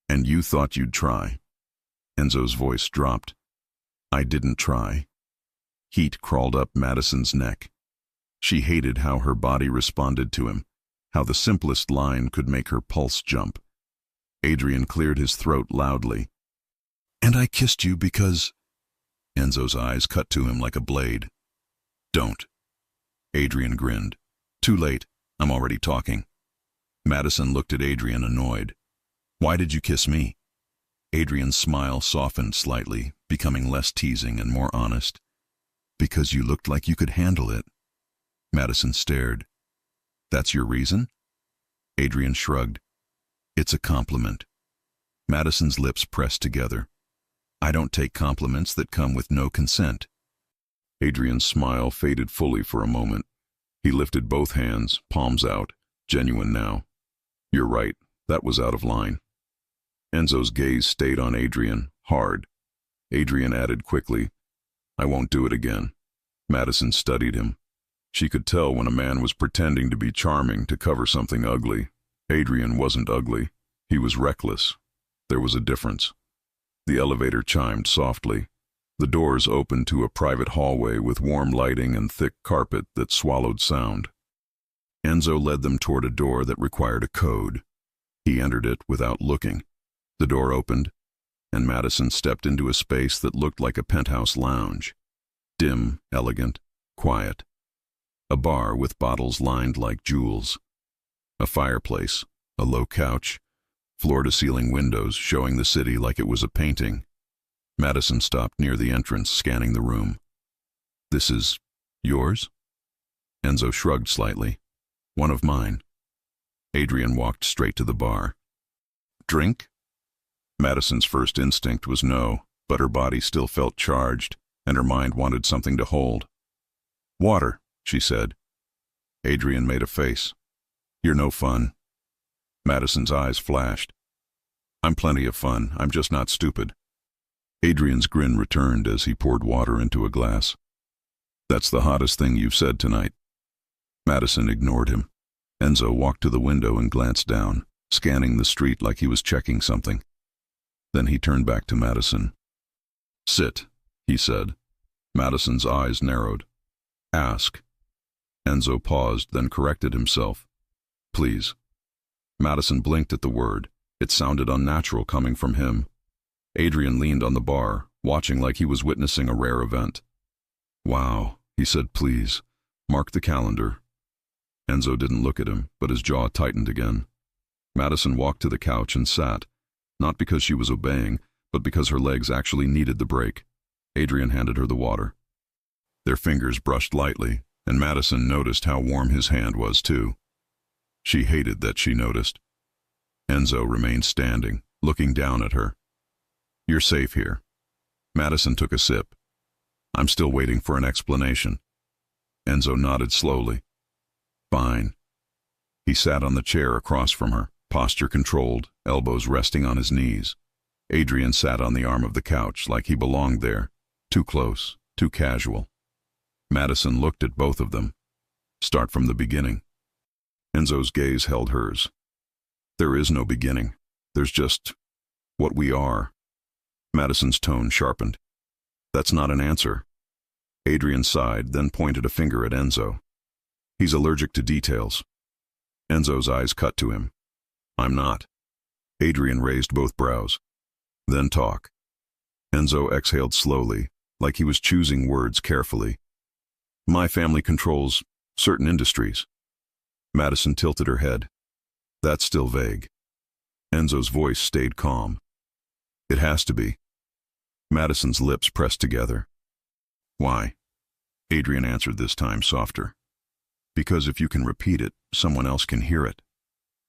"And you thought you'd try." Enzo's voice dropped. "I didn't try." Heat crawled up Madison's neck. She hated how her body responded to him, how the simplest line could make her pulse jump. Adrian cleared his throat loudly. "And I kissed you because—" Enzo's eyes cut to him like a blade. "Don't." Adrian grinned. "Too late. I'm already talking." Madison looked at Adrian, annoyed. "Why did you kiss me?" Adrian's smile softened slightly, becoming less teasing and more honest. "Because you looked like you could handle it." Madison stared. "That's your reason?" Adrian shrugged. "It's a compliment." Madison's lips pressed together. "I don't take compliments that come with no consent." Adrian's smile faded fully for a moment. He lifted both hands, palms out, genuine now. "You're right, that was out of line." Enzo's gaze stayed on Adrian, hard. Adrian added quickly, "I won't do it again." Madison studied him. She could tell when a man was pretending to be charming to cover something ugly. Adrian wasn't ugly. He was reckless. There was a difference. The elevator chimed softly. The doors opened to a private hallway with warm lighting and thick carpet that swallowed sound. Enzo led them toward a door that required a code. He entered it without looking. The door opened, and Madison stepped into a space that looked like a penthouse lounge. Dim, elegant, quiet. A bar with bottles lined like jewels. A fireplace, a low couch, floor-to-ceiling windows showing the city like it was a painting. Madison stopped near the entrance, scanning the room. "This is yours?" Enzo shrugged slightly. "One of mine." Adrian walked straight to the bar. "Drink?" Madison's first instinct was no, but her body still felt charged, and her mind wanted something to hold. "Water," she said. Adrian made a face. "You're no fun." Madison's eyes flashed. "I'm plenty of fun, I'm just not stupid." Adrian's grin returned as he poured water into a glass. "That's the hottest thing you've said tonight." Madison ignored him. Enzo walked to the window and glanced down, scanning the street like he was checking something. Then he turned back to Madison. "Sit," he said. Madison's eyes narrowed. "Ask." Enzo paused, then corrected himself. "Please." Madison blinked at the word. It sounded unnatural coming from him. Adrian leaned on the bar, watching like he was witnessing a rare event. "Wow," he said, "please. Mark the calendar." Enzo didn't look at him, but his jaw tightened again. Madison walked to the couch and sat, not because she was obeying, but because her legs actually needed the break. Adrian handed her the water. Their fingers brushed lightly, and Madison noticed how warm his hand was too. She hated that she noticed. Enzo remained standing, looking down at her. "You're safe here." Madison took a sip. "I'm still waiting for an explanation." Enzo nodded slowly. "Fine." He sat on the chair across from her, posture controlled, elbows resting on his knees. Adrian sat on the arm of the couch like he belonged there, too close, too casual. Madison looked at both of them. "Start from the beginning." Enzo's gaze held hers. "There is no beginning. There's just what we are." Madison's tone sharpened. "That's not an answer." Adrian sighed, then pointed a finger at Enzo. "He's allergic to details." Enzo's eyes cut to him. "I'm not." Adrian raised both brows. "Then talk." Enzo exhaled slowly, like he was choosing words carefully. "My family controls certain industries." Madison tilted her head. "That's still vague." Enzo's voice stayed calm. "It has to be." Madison's lips pressed together. "Why?" Adrian answered, this time softer. "Because if you can repeat it, someone else can hear it."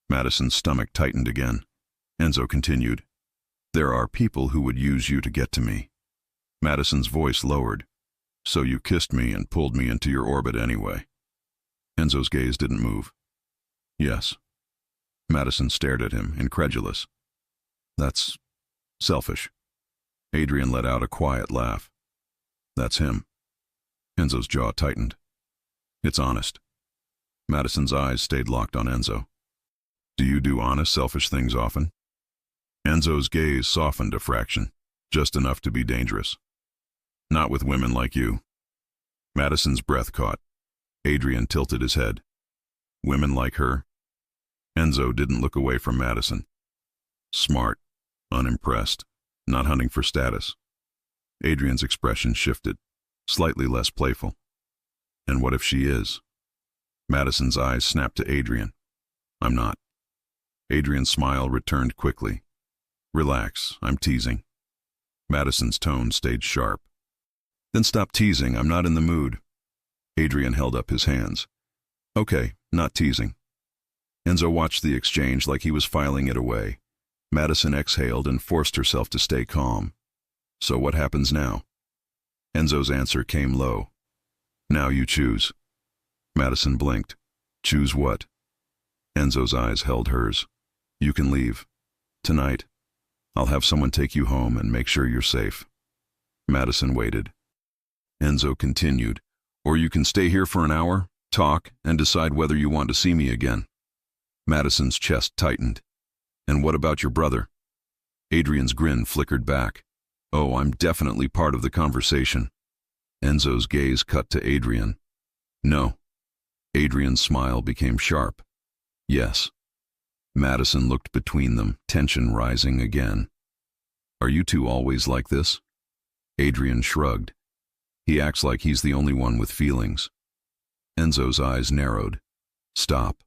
Madison's stomach tightened again. Enzo continued, "There are people who would use you to get to me." Madison's voice lowered. "So you kissed me and pulled me into your orbit anyway." Enzo's gaze didn't move. "Yes." Madison stared at him, incredulous. "That's selfish." Adrian let out a quiet laugh. "That's him." Enzo's jaw tightened. "It's honest." Madison's eyes stayed locked on Enzo. "Do you do honest, selfish things often?" Enzo's gaze softened a fraction, just enough to be dangerous. "Not with women like you." Madison's breath caught. Adrian tilted his head. "Women like her?" Enzo didn't look away from Madison. Smart, unimpressed, not hunting for status. Adrian's expression shifted, slightly less playful. "And what if she is?" Madison's eyes snapped to Adrian. "I'm not." Adrian's smile returned quickly. "Relax, I'm teasing." Madison's tone stayed sharp. "Then stop teasing, I'm not in the mood." Adrian held up his hands. "Okay, not teasing." Enzo watched the exchange like he was filing it away. Madison exhaled and forced herself to stay calm. "So what happens now?" Enzo's answer came low. "Now you choose." Madison blinked. "Choose what?" Enzo's eyes held hers. "You can leave. Tonight. I'll have someone take you home and make sure you're safe." Madison waited. Enzo continued, "Or you can stay here for an hour, talk, and decide whether you want to see me again." Madison's chest tightened. "And what about your brother?" Adrian's grin flickered back. "Oh, I'm definitely part of the conversation." Enzo's gaze cut to Adrian. "No." Adrian's smile became sharp. "Yes." Madison looked between them, tension rising again. "Are you two always like this?" Adrian shrugged. "He acts like he's the only one with feelings." Enzo's eyes narrowed. "Stop."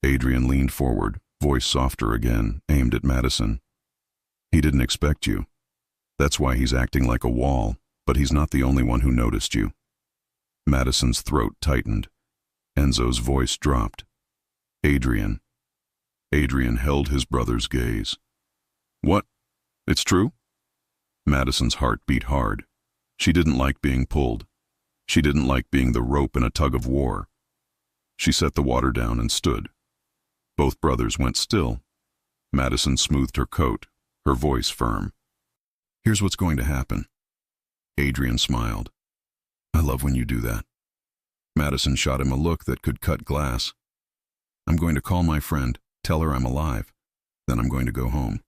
Adrian leaned forward, voice softer again, aimed at Madison. "He didn't expect you. That's why he's acting like a wall, but he's not the only one who noticed you." Madison's throat tightened. Enzo's voice dropped. "Adrian." Adrian held his brother's gaze. "What? It's true?" Madison's heart beat hard. She didn't like being pulled. She didn't like being the rope in a tug of war. She set the water down and stood. Both brothers went still. Madison smoothed her coat, her voice firm. "Here's what's going to happen." Adrian smiled. "I love when you do that." Madison shot him a look that could cut glass. "I'm going to call my friend, tell her I'm alive. Then I'm going to go home."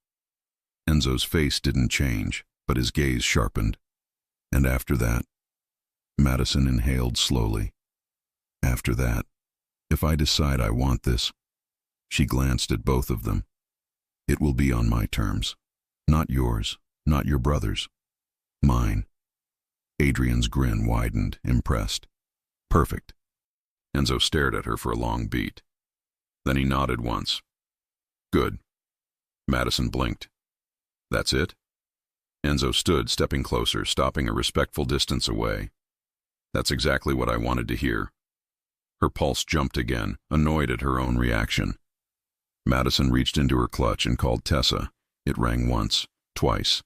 Enzo's face didn't change, but his gaze sharpened. "And after that?" Madison inhaled slowly. "After that, if I decide I want this." She glanced at both of them. "It will be on my terms. Not yours, not your brother's. Mine." Adrian's grin widened, impressed. "Perfect." Enzo stared at her for a long beat. Then he nodded once. "Good." Madison blinked. "That's it?" Enzo stood, stepping closer, stopping a respectful distance away. "That's exactly what I wanted to hear." Her pulse jumped again, annoyed at her own reaction. Madison reached into her clutch and called Tessa. It rang once, twice.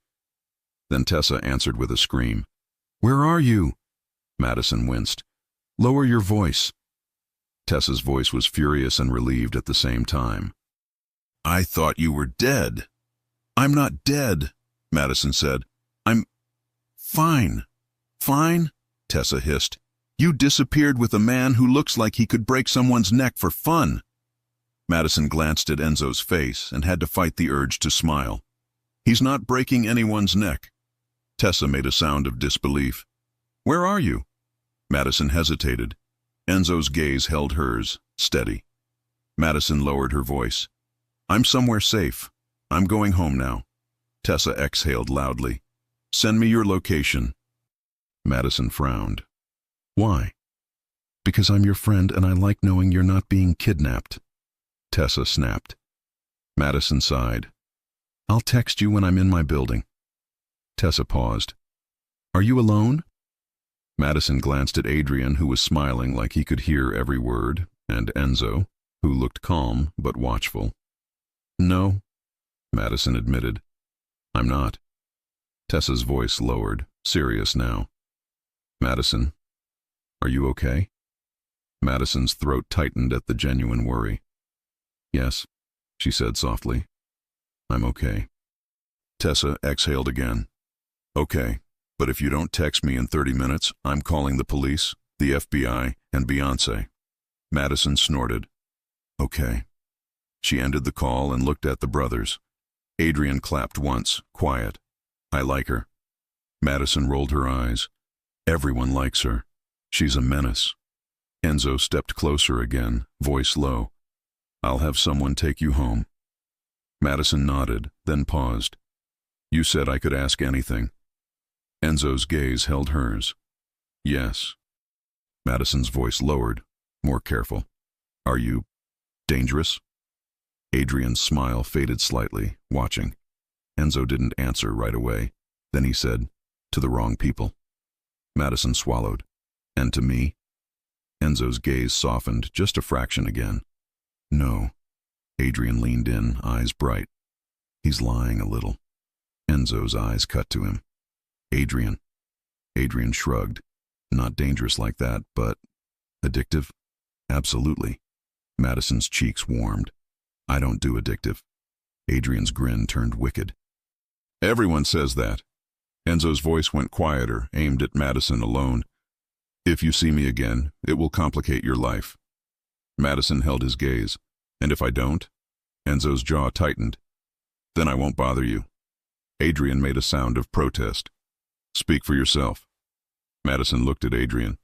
Then Tessa answered with a scream. "Where are you?" Madison winced. "Lower your voice." Tessa's voice was furious and relieved at the same time. "I thought you were dead." "I'm not dead," Madison said. "I'm fine." "Fine?" Tessa hissed. "You disappeared with a man who looks like he could break someone's neck for fun." Madison glanced at Enzo's face and had to fight the urge to smile. "He's not breaking anyone's neck." Tessa made a sound of disbelief. "Where are you?" Madison hesitated. Enzo's gaze held hers, steady. Madison lowered her voice. "I'm somewhere safe. I'm going home now." Tessa exhaled loudly. "Send me your location." Madison frowned. "Why?" "Because I'm your friend and I like knowing you're not being kidnapped." Tessa snapped. Madison sighed. "I'll text you when I'm in my building." Tessa paused. "Are you alone?" Madison glanced at Adrian, who was smiling like he could hear every word, and Enzo, who looked calm but watchful. "No," Madison admitted. "I'm not." Tessa's voice lowered, serious now. "Madison, are you okay?" Madison's throat tightened at the genuine worry. "Yes," she said softly. "I'm okay." Tessa exhaled again. "Okay, but if you don't text me in 30 minutes, I'm calling the police, the FBI, and Beyoncé." Madison snorted. "Okay." She ended the call and looked at the brothers. Adrian clapped once, quiet. "I like her." Madison rolled her eyes. "Everyone likes her. She's a menace." Enzo stepped closer again, voice low. "I'll have someone take you home." Madison nodded, then paused. "You said I could ask anything." Enzo's gaze held hers. "Yes." Madison's voice lowered, more careful. "Are you dangerous?" Adrian's smile faded slightly, watching. Enzo didn't answer right away. Then he said, "To the wrong people." Madison swallowed. "And to me?" Enzo's gaze softened just a fraction again. "No." Adrian leaned in, eyes bright. "He's lying a little." Enzo's eyes cut to him. "Adrian." Adrian shrugged. "Not dangerous like that, but addictive?" "Absolutely." Madison's cheeks warmed. "I don't do addictive." Adrian's grin turned wicked. "Everyone says that." Enzo's voice went quieter, aimed at Madison alone. "If you see me again, it will complicate your life." Madison held his gaze. "And if I don't?" Enzo's jaw tightened. "Then I won't bother you." Adrian made a sound of protest. "Speak for yourself." Madison looked at Adrian.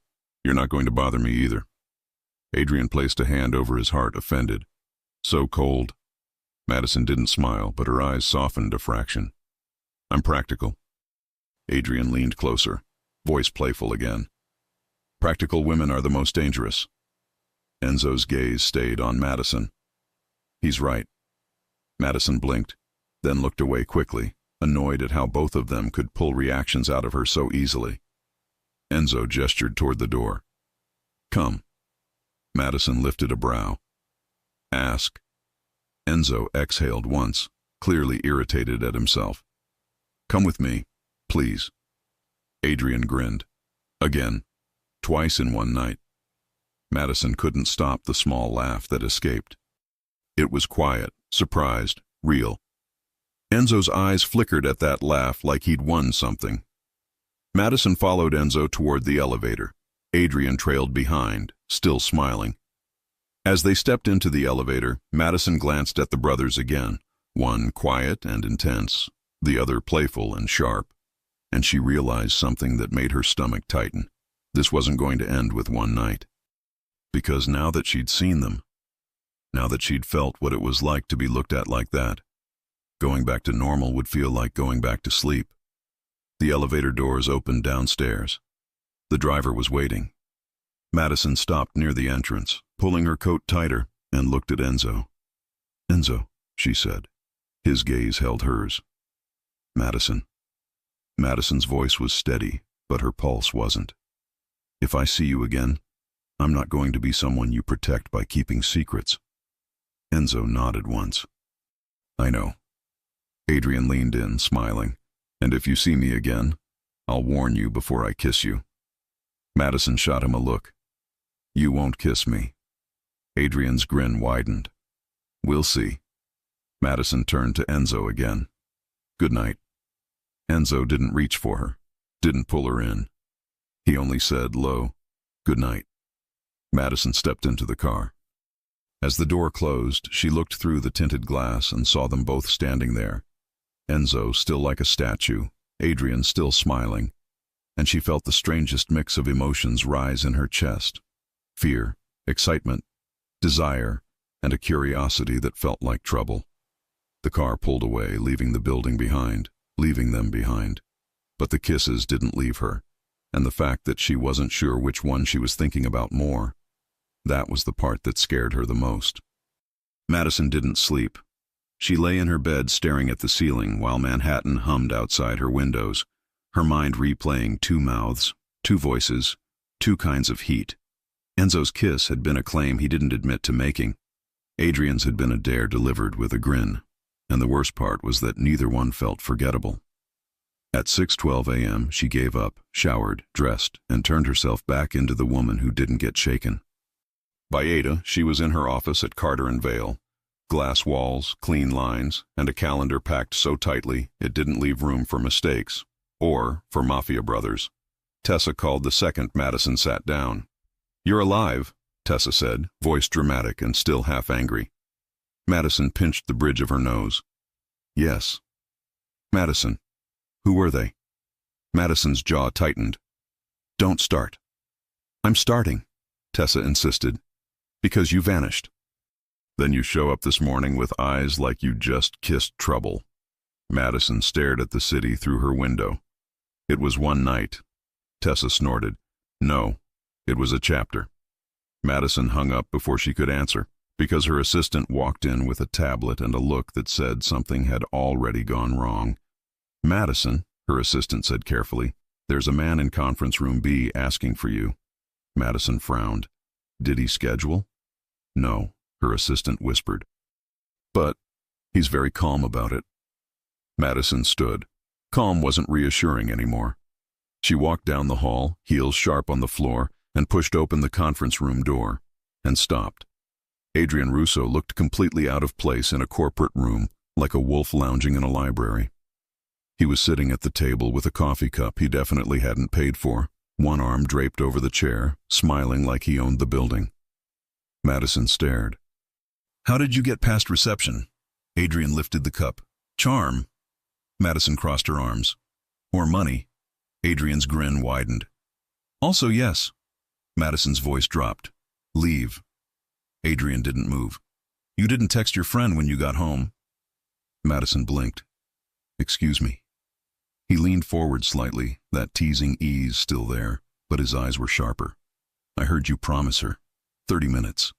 "You're not going to bother me either." Adrian placed a hand over his heart, offended. "So cold." Madison didn't smile, but her eyes softened a fraction. "I'm practical." Adrian leaned closer, voice playful again. "Practical women are the most dangerous." Enzo's gaze stayed on Madison. "He's right." Madison blinked, then looked away quickly, annoyed at how both of them could pull reactions out of her so easily. Enzo gestured toward the door. "Come." Madison lifted a brow. "Ask." Enzo exhaled once, clearly irritated at himself. "Come with me, please." Adrian grinned. Again, twice in one night. Madison couldn't stop the small laugh that escaped. It was quiet, surprised, real. Enzo's eyes flickered at that laugh like he'd won something. Madison followed Enzo toward the elevator. Adrian trailed behind, still smiling. As they stepped into the elevator, Madison glanced at the brothers again, one quiet and intense, the other playful and sharp, and she realized something that made her stomach tighten. This wasn't going to end with one night. Because now that she'd seen them, now that she'd felt what it was like to be looked at like that, going back to normal would feel like going back to sleep. The elevator doors opened downstairs. The driver was waiting. Madison stopped near the entrance, pulling her coat tighter, and looked at Enzo. "Enzo," she said. His gaze held hers. "Madison." Madison's voice was steady, but her pulse wasn't. "If I see you again, I'm not going to be someone you protect by keeping secrets. Enzo nodded once. I know. Adrian leaned in, smiling. And if you see me again, I'll warn you before I kiss you. Madison shot him a look. You won't kiss me. Adrian's grin widened. We'll see. Madison turned to Enzo again. Good night. Enzo didn't reach for her, didn't pull her in. He only said low, good night. Madison stepped into the car. As the door closed, she looked through the tinted glass and saw them both standing there. Enzo still like a statue, Adrian still smiling, and she felt the strangest mix of emotions rise in her chest. Fear, excitement, desire, and a curiosity that felt like trouble. The car pulled away, leaving the building behind, leaving them behind. But the kisses didn't leave her, and the fact that she wasn't sure which one she was thinking about more, that was the part that scared her the most. Madison didn't sleep. She lay in her bed staring at the ceiling while Manhattan hummed outside her windows, her mind replaying two mouths, two voices, two kinds of heat. Enzo's kiss had been a claim he didn't admit to making. Adrian's had been a dare delivered with a grin, and the worst part was that neither one felt forgettable. At 6:12 a.m., she gave up, showered, dressed, and turned herself back into the woman who didn't get shaken. By 8, she was in her office at Carter & Vale. Glass walls, clean lines, and a calendar packed so tightly it didn't leave room for mistakes, or for Mafia brothers. Tessa called the second Madison sat down. You're alive, Tessa said, voice dramatic and still half angry. Madison pinched the bridge of her nose. Yes. Madison. Who were they? Madison's jaw tightened. Don't start. I'm starting, Tessa insisted. Because you vanished. Then you show up this morning with eyes like you just kissed trouble. Madison stared at the city through her window. It was one night. Tessa snorted. No, it was a chapter. Madison hung up before she could answer, because her assistant walked in with a tablet and a look that said something had already gone wrong. Madison, her assistant said carefully, there's a man in conference room B asking for you. Madison frowned. Did he schedule? No, her assistant whispered. But he's very calm about it. Madison stood. Calm wasn't reassuring anymore. She walked down the hall, heels sharp on the floor, and pushed open the conference room door, and stopped. Adrian Russo looked completely out of place in a corporate room, like a wolf lounging in a library. He was sitting at the table with a coffee cup he definitely hadn't paid for, one arm draped over the chair, smiling like he owned the building. Madison stared. How did you get past reception? Adrian lifted the cup. Charm. Madison crossed her arms. Or money. Adrian's grin widened. Also yes. Madison's voice dropped. Leave. Adrian didn't move. You didn't text your friend when you got home. Madison blinked. Excuse me. He leaned forward slightly, that teasing ease still there, but his eyes were sharper. I heard you promise her. 30 minutes.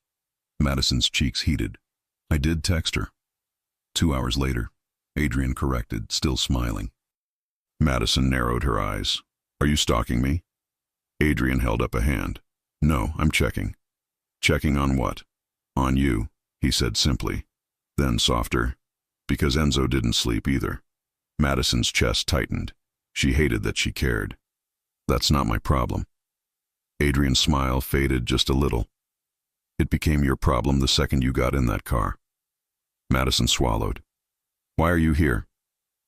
Madison's cheeks heated. I did text her. 2 hours later, Adrian corrected, still smiling. Madison narrowed her eyes. Are you stalking me? Adrian held up a hand. No, I'm checking. Checking on what? On you, he said simply. Then softer. Because Enzo didn't sleep either. Madison's chest tightened. She hated that she cared. That's not my problem. Adrian's smile faded just a little. It became your problem the second you got in that car. Madison swallowed. Why are you here?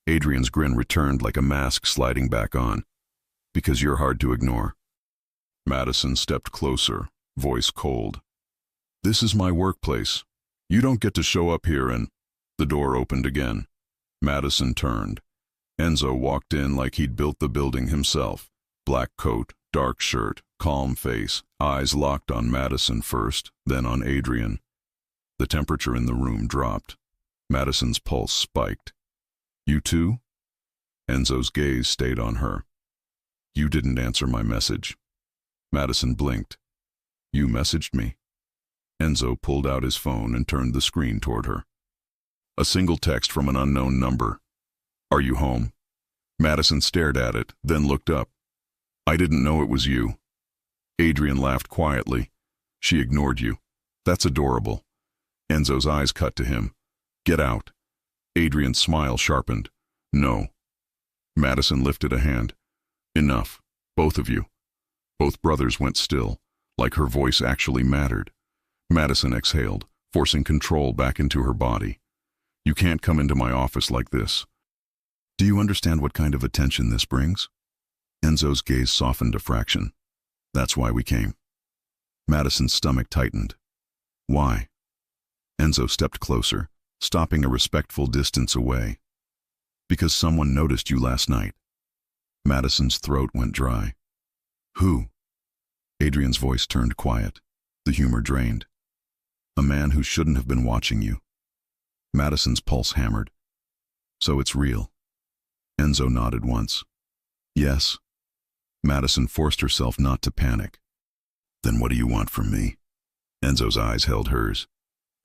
Adrian's grin returned like a mask sliding back on. Because you're hard to ignore. Madison stepped closer, voice cold. This is my workplace. You don't get to show up here and... The door opened again. Madison turned. Enzo walked in like he'd built the building himself. Black coat, dark shirt, calm face, eyes locked on Madison first, then on Adrian. The temperature in the room dropped. Madison's pulse spiked. You too? Enzo's gaze stayed on her. You didn't answer my message. Madison blinked. You messaged me. Enzo pulled out his phone and turned the screen toward her. A single text from an unknown number. Are you home? Madison stared at it, then looked up. I didn't know it was you. Adrian laughed quietly, She ignored you. That's adorable. Enzo's eyes cut to him. Get out. Adrian's smile sharpened. No. Madison lifted a hand. Enough. Both of you. Both brothers went still, like her voice actually mattered. Madison exhaled, forcing control back into her body. You can't come into my office like this. Do you understand what kind of attention this brings? Enzo's gaze softened a fraction. That's why we came. Madison's stomach tightened. Why? Enzo stepped closer, stopping a respectful distance away. Because someone noticed you last night. Madison's throat went dry. Who? Adrian's voice turned quiet, the humor drained. A man who shouldn't have been watching you. Madison's pulse hammered. So it's real. Enzo nodded once. Yes. Madison forced herself not to panic. Then what do you want from me? Enzo's eyes held hers.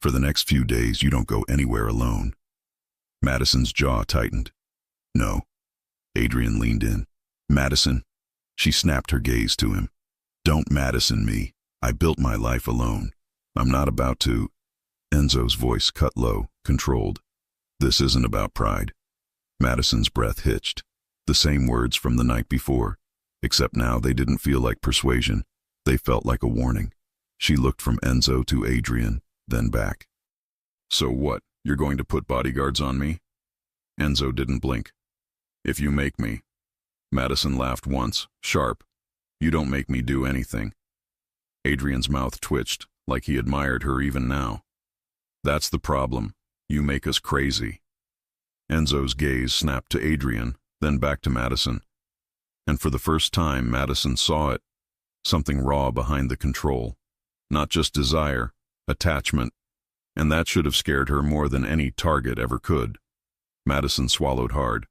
For the next few days, you don't go anywhere alone. Madison's jaw tightened. No. Adrian leaned in. Madison. She snapped her gaze to him. Don't Madison me. I built my life alone. I'm not about to. Enzo's voice cut low, controlled. This isn't about pride. Madison's breath hitched. The same words from the night before, except now they didn't feel like persuasion. They felt like a warning. She looked from Enzo to Adrian, then back. So what? You're going to put bodyguards on me? Enzo didn't blink. If you make me. Madison laughed once, sharp. You don't make me do anything. Adrian's mouth twitched, like he admired her even now. That's the problem. You make us crazy. Enzo's gaze snapped to Adrian, then back to Madison. And for the first time, Madison saw it. Something raw behind the control. Not just desire, attachment. And that should have scared her more than any target ever could. Madison swallowed hard.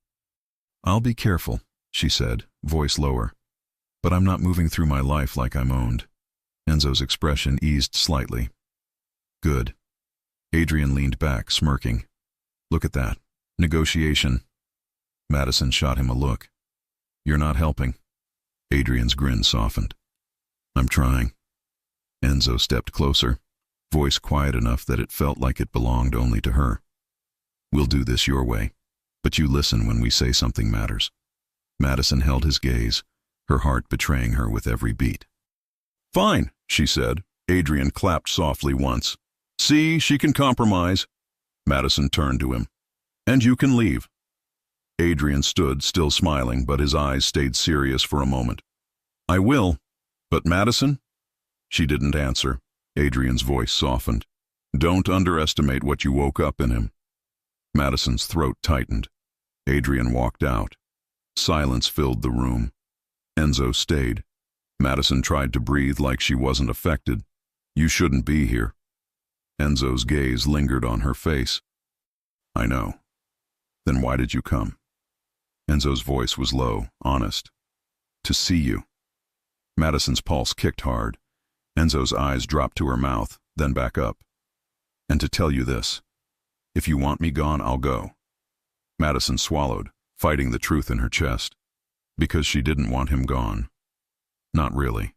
I'll be careful, she said, voice lower. But I'm not moving through my life like I'm owned. Enzo's expression eased slightly. Good. Adrian leaned back, smirking. Look at that. Negotiation. Madison shot him a look. You're not helping. Adrian's grin softened. I'm trying. Enzo stepped closer, voice quiet enough that it felt like it belonged only to her. We'll do this your way, but you listen when we say something matters. Madison held his gaze, her heart betraying her with every beat. Fine, she said. Adrian clapped softly once. See, she can compromise. Madison turned to him. And you can leave. Adrian stood, still smiling, but his eyes stayed serious for a moment. I will. But Madison? She didn't answer. Adrian's voice softened. Don't underestimate what you woke up in him. Madison's throat tightened. Adrian walked out. Silence filled the room. Enzo stayed. Madison tried to breathe like she wasn't affected. You shouldn't be here. Enzo's gaze lingered on her face. I know. Then why did you come? Enzo's voice was low, honest. To see you. Madison's pulse kicked hard. Enzo's eyes dropped to her mouth, then back up. And to tell you this. If you want me gone, I'll go. Madison swallowed, fighting the truth in her chest. Because she didn't want him gone. Not really.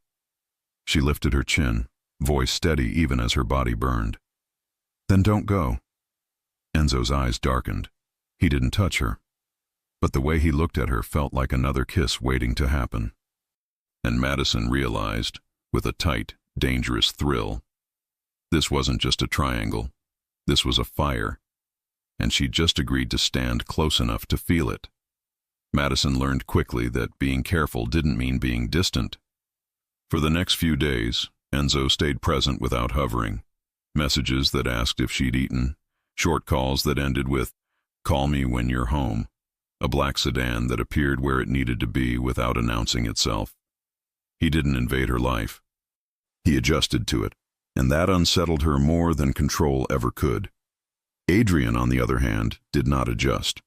She lifted her chin, voice steady even as her body burned. Then don't go. Enzo's eyes darkened. He didn't touch her. But the way he looked at her felt like another kiss waiting to happen. And Madison realized, with a tight, dangerous thrill, this wasn't just a triangle. This was a fire. And she'd just agreed to stand close enough to feel it. Madison learned quickly that being careful didn't mean being distant. For the next few days, Enzo stayed present without hovering. Messages that asked if she'd eaten, short calls that ended with, call me when you're home, a black sedan that appeared where it needed to be without announcing itself. He didn't invade her life. He adjusted to it, and that unsettled her more than control ever could. Adrian, on the other hand, did not adjust.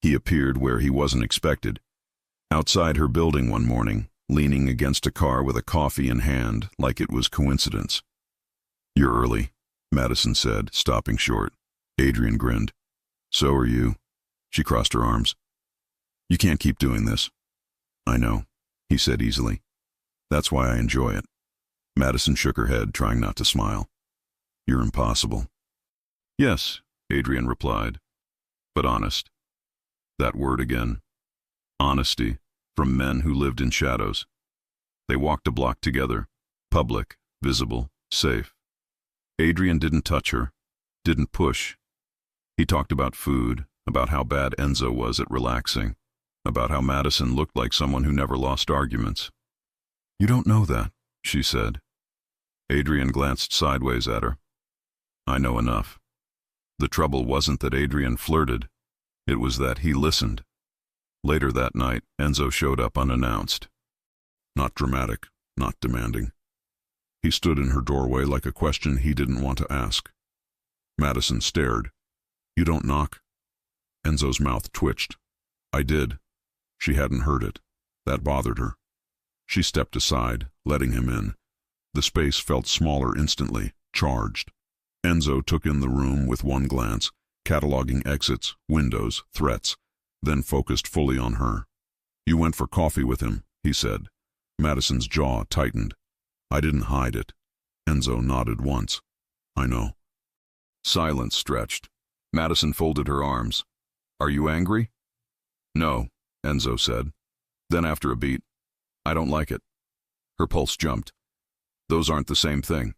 He appeared where he wasn't expected. Outside her building one morning, leaning against a car with a coffee in hand, like it was coincidence. You're early, Madison said, stopping short. Adrian grinned. So are you. She crossed her arms. You can't keep doing this. I know, he said easily. That's why I enjoy it. Madison shook her head, trying not to smile. You're impossible. Yes, Adrian replied, but honest. That word again. Honesty, from men who lived in shadows. They walked a block together, public, visible, safe. Adrian didn't touch her, didn't push. He talked about food, about how bad Enzo was at relaxing, about how Madison looked like someone who never lost arguments. You don't know that, she said. Adrian glanced sideways at her. I know enough. The trouble wasn't that Adrian flirted, it was that he listened. Later that night, Enzo showed up unannounced. Not dramatic, not demanding. He stood in her doorway like a question he didn't want to ask. Madison stared. You don't knock? Enzo's mouth twitched. I did. She hadn't heard it. That bothered her. She stepped aside, letting him in. The space felt smaller instantly, charged. Enzo took in the room with one glance, cataloging exits, windows, threats, then focused fully on her. You went for coffee with him, he said. Madison's jaw tightened. I didn't hide it. Enzo nodded once. I know. Silence stretched. Madison folded her arms. Are you angry? No, Enzo said. Then after a beat, I don't like it. Her pulse jumped. Those aren't the same thing.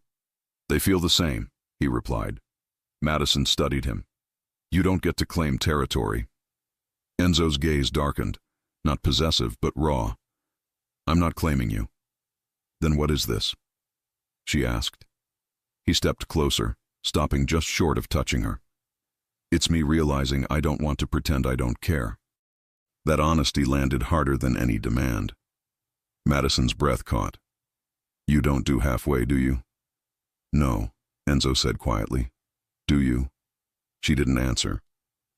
They feel the same, he replied. Madison studied him. You don't get to claim territory. Enzo's gaze darkened, not possessive but raw. I'm not claiming you. Then what is this? She asked. He stepped closer, stopping just short of touching her. It's me realizing I don't want to pretend I don't care. That honesty landed harder than any demand. Madison's breath caught. You don't do halfway, do you? No, Enzo said quietly. Do you? She didn't answer,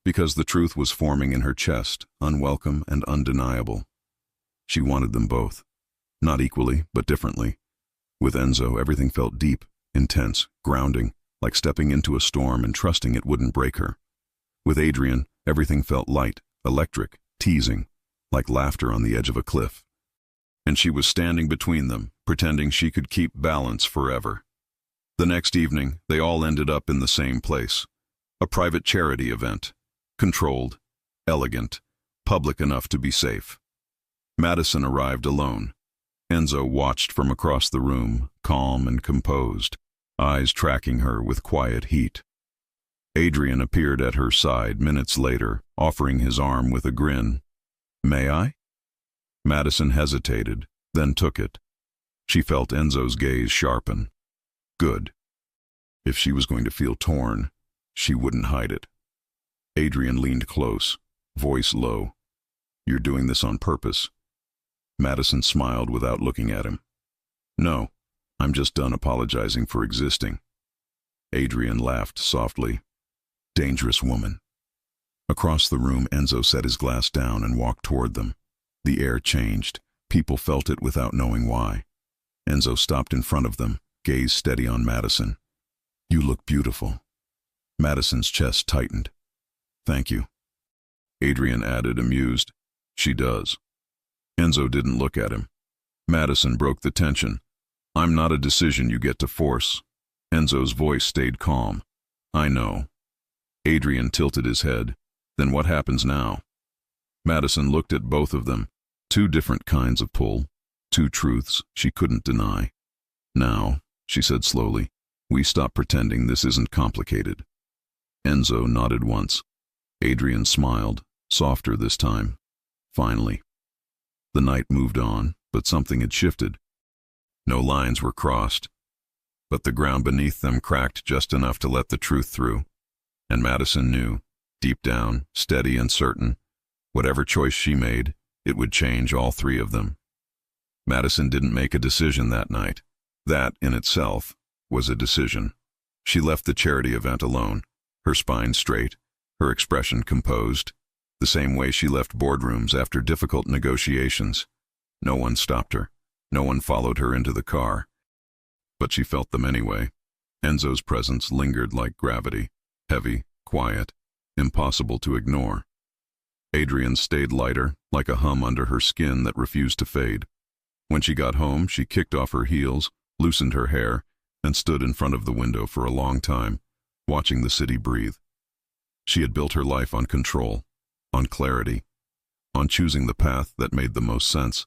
because the truth was forming in her chest, unwelcome and undeniable. She wanted them both, not equally, but differently. With Enzo, everything felt deep, intense, grounding, like stepping into a storm and trusting it wouldn't break her. With Adrian, everything felt light, electric, teasing, like laughter on the edge of a cliff. And she was standing between them, pretending she could keep balance forever. The next evening, they all ended up in the same place. A private charity event. Controlled, elegant, public enough to be safe. Madison arrived alone. Enzo watched from across the room, calm and composed, eyes tracking her with quiet heat. Adrian appeared at her side minutes later, offering his arm with a grin. May I? Madison hesitated, then took it. She felt Enzo's gaze sharpen. Good. If she was going to feel torn, she wouldn't hide it. Adrian leaned close, voice low. You're doing this on purpose. Madison smiled without looking at him. No, I'm just done apologizing for existing. Adrian laughed softly. Dangerous woman. Across the room, Enzo set his glass down and walked toward them. The air changed. People felt it without knowing why. Enzo stopped in front of them, gaze steady on Madison. You look beautiful. Madison's chest tightened. Thank you. Adrian added, amused. She does. Enzo didn't look at him. Madison broke the tension. I'm not a decision you get to force. Enzo's voice stayed calm. I know. Adrian tilted his head. Then what happens now? Madison looked at both of them. Two different kinds of pull. Two truths she couldn't deny. Now, she said slowly, we stop pretending this isn't complicated. Enzo nodded once. Adrian smiled, softer this time. Finally. The night moved on, but something had shifted. No lines were crossed, but the ground beneath them cracked just enough to let the truth through. And Madison knew, deep down, steady and certain, whatever choice she made, it would change all three of them. Madison didn't make a decision that night. That, in itself, was a decision. She left the charity event alone, her spine straight, her expression composed, the same way she left boardrooms after difficult negotiations. No one stopped her. No one followed her into the car. But she felt them anyway. Enzo's presence lingered like gravity, heavy, quiet, impossible to ignore. Adrian stayed lighter, like a hum under her skin that refused to fade. When she got home, she kicked off her heels, loosened her hair, and stood in front of the window for a long time, watching the city breathe. She had built her life on control, on clarity, on choosing the path that made the most sense.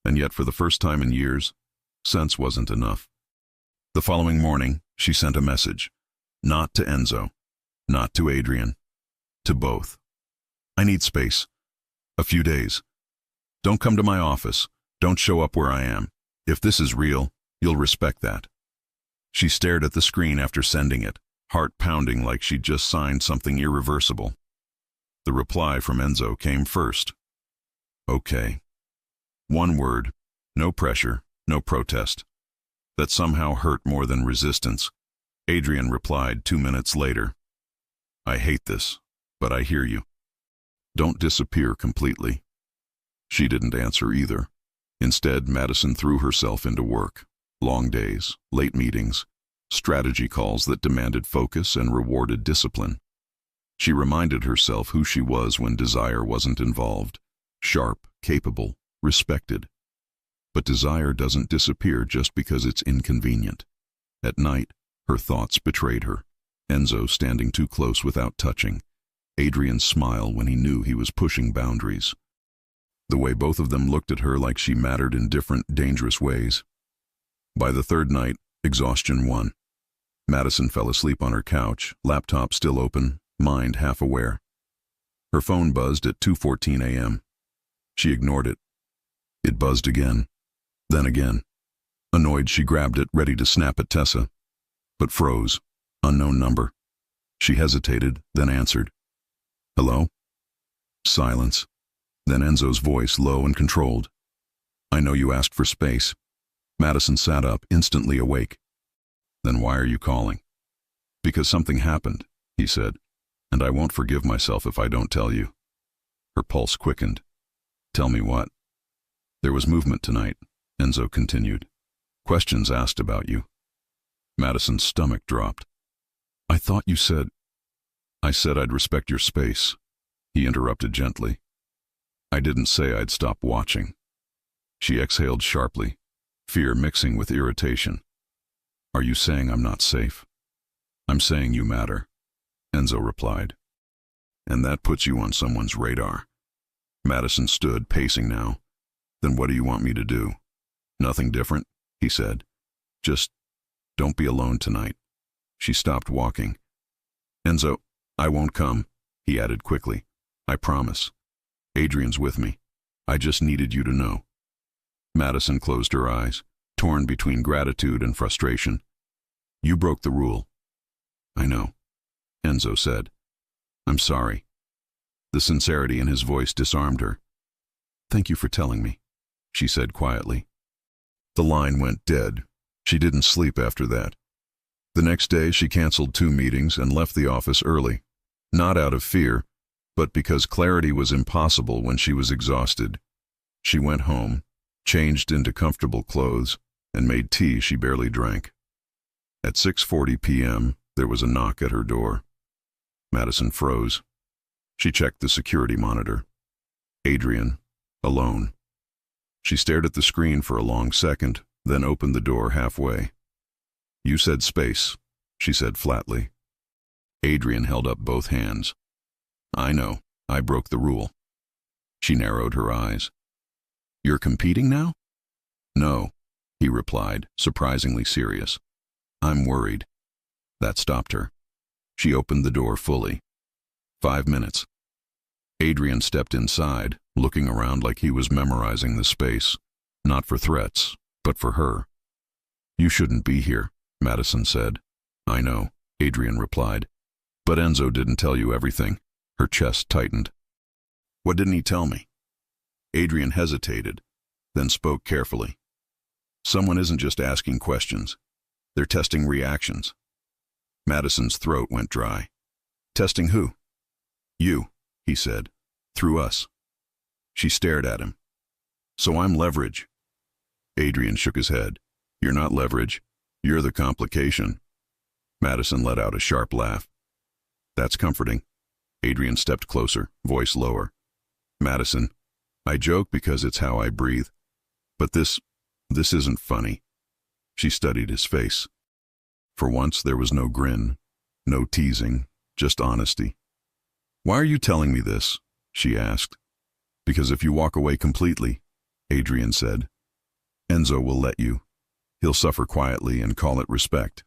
And yet, for the first time in years, sense wasn't enough. The following morning, she sent a message. Not to Enzo, not to Adrian, to both. I need space. A few days. Don't come to my office. Don't show up where I am. If this is real, you'll respect that. She stared at the screen after sending it, heart pounding like she'd just signed something irreversible. The reply from Enzo came first. Okay. One word, no pressure, no protest. That somehow hurt more than resistance. Adrian replied 2 minutes later. I hate this, but I hear you. Don't disappear completely. She didn't answer either. Instead, Madison threw herself into work. Long days, late meetings, strategy calls that demanded focus and rewarded discipline. She reminded herself who she was when desire wasn't involved. Sharp, capable, respected. But desire doesn't disappear just because it's inconvenient. At night, her thoughts betrayed her. Enzo standing too close without touching. Adrian's smile when he knew he was pushing boundaries. The way both of them looked at her like she mattered in different, dangerous ways. By the third night, exhaustion won. Madison fell asleep on her couch, laptop still open, mind half aware. Her phone buzzed at 2:14 a.m. She ignored it. It buzzed again, then again. Annoyed, she grabbed it, ready to snap at Tessa, but froze. Unknown number. She hesitated, then answered. Hello? Silence. Then Enzo's voice, low and controlled. I know you asked for space. Madison sat up, instantly awake. Then why are you calling? Because something happened, he said, and I won't forgive myself if I don't tell you. Her pulse quickened. Tell me what? There was movement tonight, Enzo continued. Questions asked about you. Madison's stomach dropped. I thought you said... I said I'd respect your space, he interrupted gently. I didn't say I'd stop watching. She exhaled sharply, fear mixing with irritation. Are you saying I'm not safe? I'm saying you matter, Enzo replied. And that puts you on someone's radar. Madison stood, pacing now. Then what do you want me to do? Nothing different, he said. Just don't be alone tonight. She stopped walking. Enzo, I won't come, he added quickly. I promise. Adrian's with me. I just needed you to know. Madison closed her eyes, torn between gratitude and frustration. You broke the rule. I know, Enzo said. I'm sorry. The sincerity in his voice disarmed her. Thank you for telling me, she said quietly. The line went dead. She didn't sleep after that. The next day she canceled 2 meetings and left the office early. Not out of fear, but because clarity was impossible when she was exhausted. She went home, changed into comfortable clothes, and made tea she barely drank. At 6:40 p.m., there was a knock at her door. Madison froze. She checked the security monitor. Adrian, alone. She stared at the screen for a long second, then opened the door halfway. You said space, she said flatly. Adrian held up both hands. I know, I broke the rule. She narrowed her eyes. You're competing now? No, he replied, surprisingly serious. I'm worried. That stopped her. She opened the door fully. 5 minutes. Adrian stepped inside, looking around like he was memorizing the space, not for threats, but for her. You shouldn't be here, Madison said. I know, Adrian replied. But Enzo didn't tell you everything. Her chest tightened. What didn't he tell me? Adrian hesitated, then spoke carefully. Someone isn't just asking questions. They're testing reactions. Madison's throat went dry. Testing who? You, he said. Through us. She stared at him. So I'm leverage. Adrian shook his head. You're not leverage. You're the complication. Madison let out a sharp laugh. That's comforting. Adrian stepped closer, voice lower. Madison, I joke because it's how I breathe. But this isn't funny. She studied his face. For once there was no grin, no teasing, just honesty. "Why are you telling me this?" she asked. "Because if you walk away completely," Adrian said, "Enzo will let you. He'll suffer quietly and call it respect."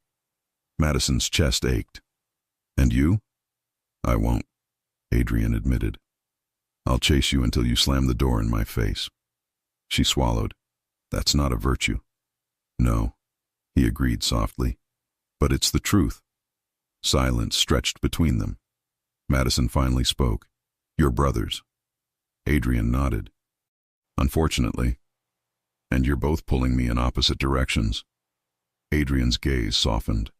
Madison's chest ached. "And you?" "I won't," Adrian admitted. "I'll chase you until you slam the door in my face." She swallowed. "That's not a virtue." "No," he agreed softly. "But it's the truth." Silence stretched between them. Madison finally spoke. "You're brothers." Adrian nodded. "Unfortunately. And you're both pulling me in opposite directions." Adrian's gaze softened.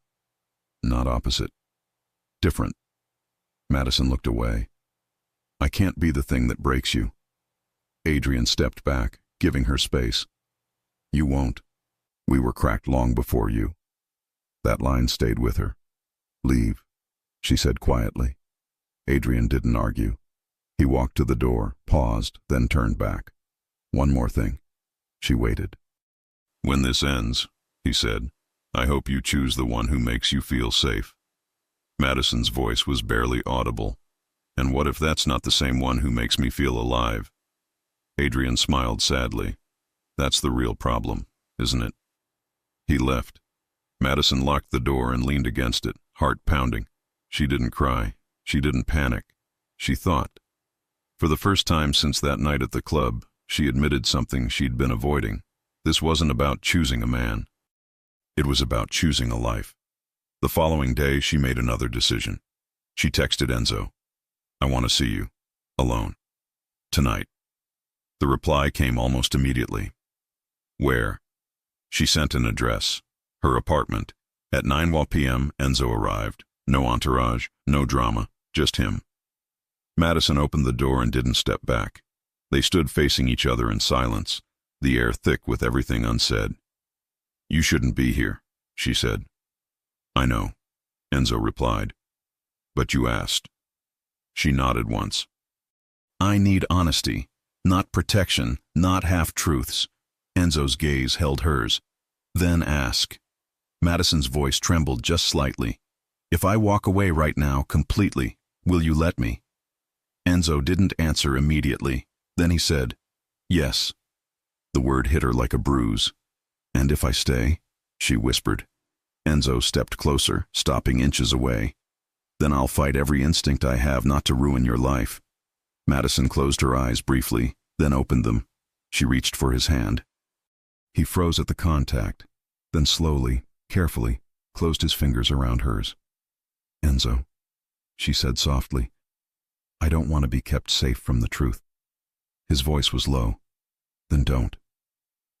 "Not opposite. Different." Madison looked away. "I can't be the thing that breaks you." Adrian stepped back, giving her space. "You won't. We were cracked long before you." That line stayed with her. "Leave," she said quietly. Adrian didn't argue. He walked to the door, paused, then turned back. "One more thing." She waited. "When this ends," he said, "I hope you choose the one who makes you feel safe." Madison's voice was barely audible. "And what if that's not the same one who makes me feel alive?" Adrian smiled sadly. "That's the real problem, isn't it?" He left. Madison locked the door and leaned against it, heart pounding. She didn't cry. She didn't panic. She thought. For the first time since that night at the club, she admitted something she'd been avoiding. This wasn't about choosing a man. It was about choosing a life. The following day, she made another decision. She texted Enzo, "I want to see you. Alone. Tonight." The reply came almost immediately. "Where?" She sent an address. Her apartment. At 9 p.m., Enzo arrived. No entourage, no drama, just him. Madison opened the door and didn't step back. They stood facing each other in silence, the air thick with everything unsaid. "You shouldn't be here," she said. "I know," Enzo replied. "But you asked." She nodded once. "I need honesty, not protection, not half-truths." Enzo's gaze held hers. "Then ask." Madison's voice trembled just slightly. "If I walk away right now, completely, will you let me?" Enzo didn't answer immediately. Then he said, "Yes." The word hit her like a bruise. "And if I stay?" she whispered. Enzo stepped closer, stopping inches away. "Then I'll fight every instinct I have not to ruin your life." Madison closed her eyes briefly, then opened them. She reached for his hand. He froze at the contact, then slowly, carefully, closed his fingers around hers. "Enzo," she said softly, "I don't want to be kept safe from the truth." His voice was low. "Then don't."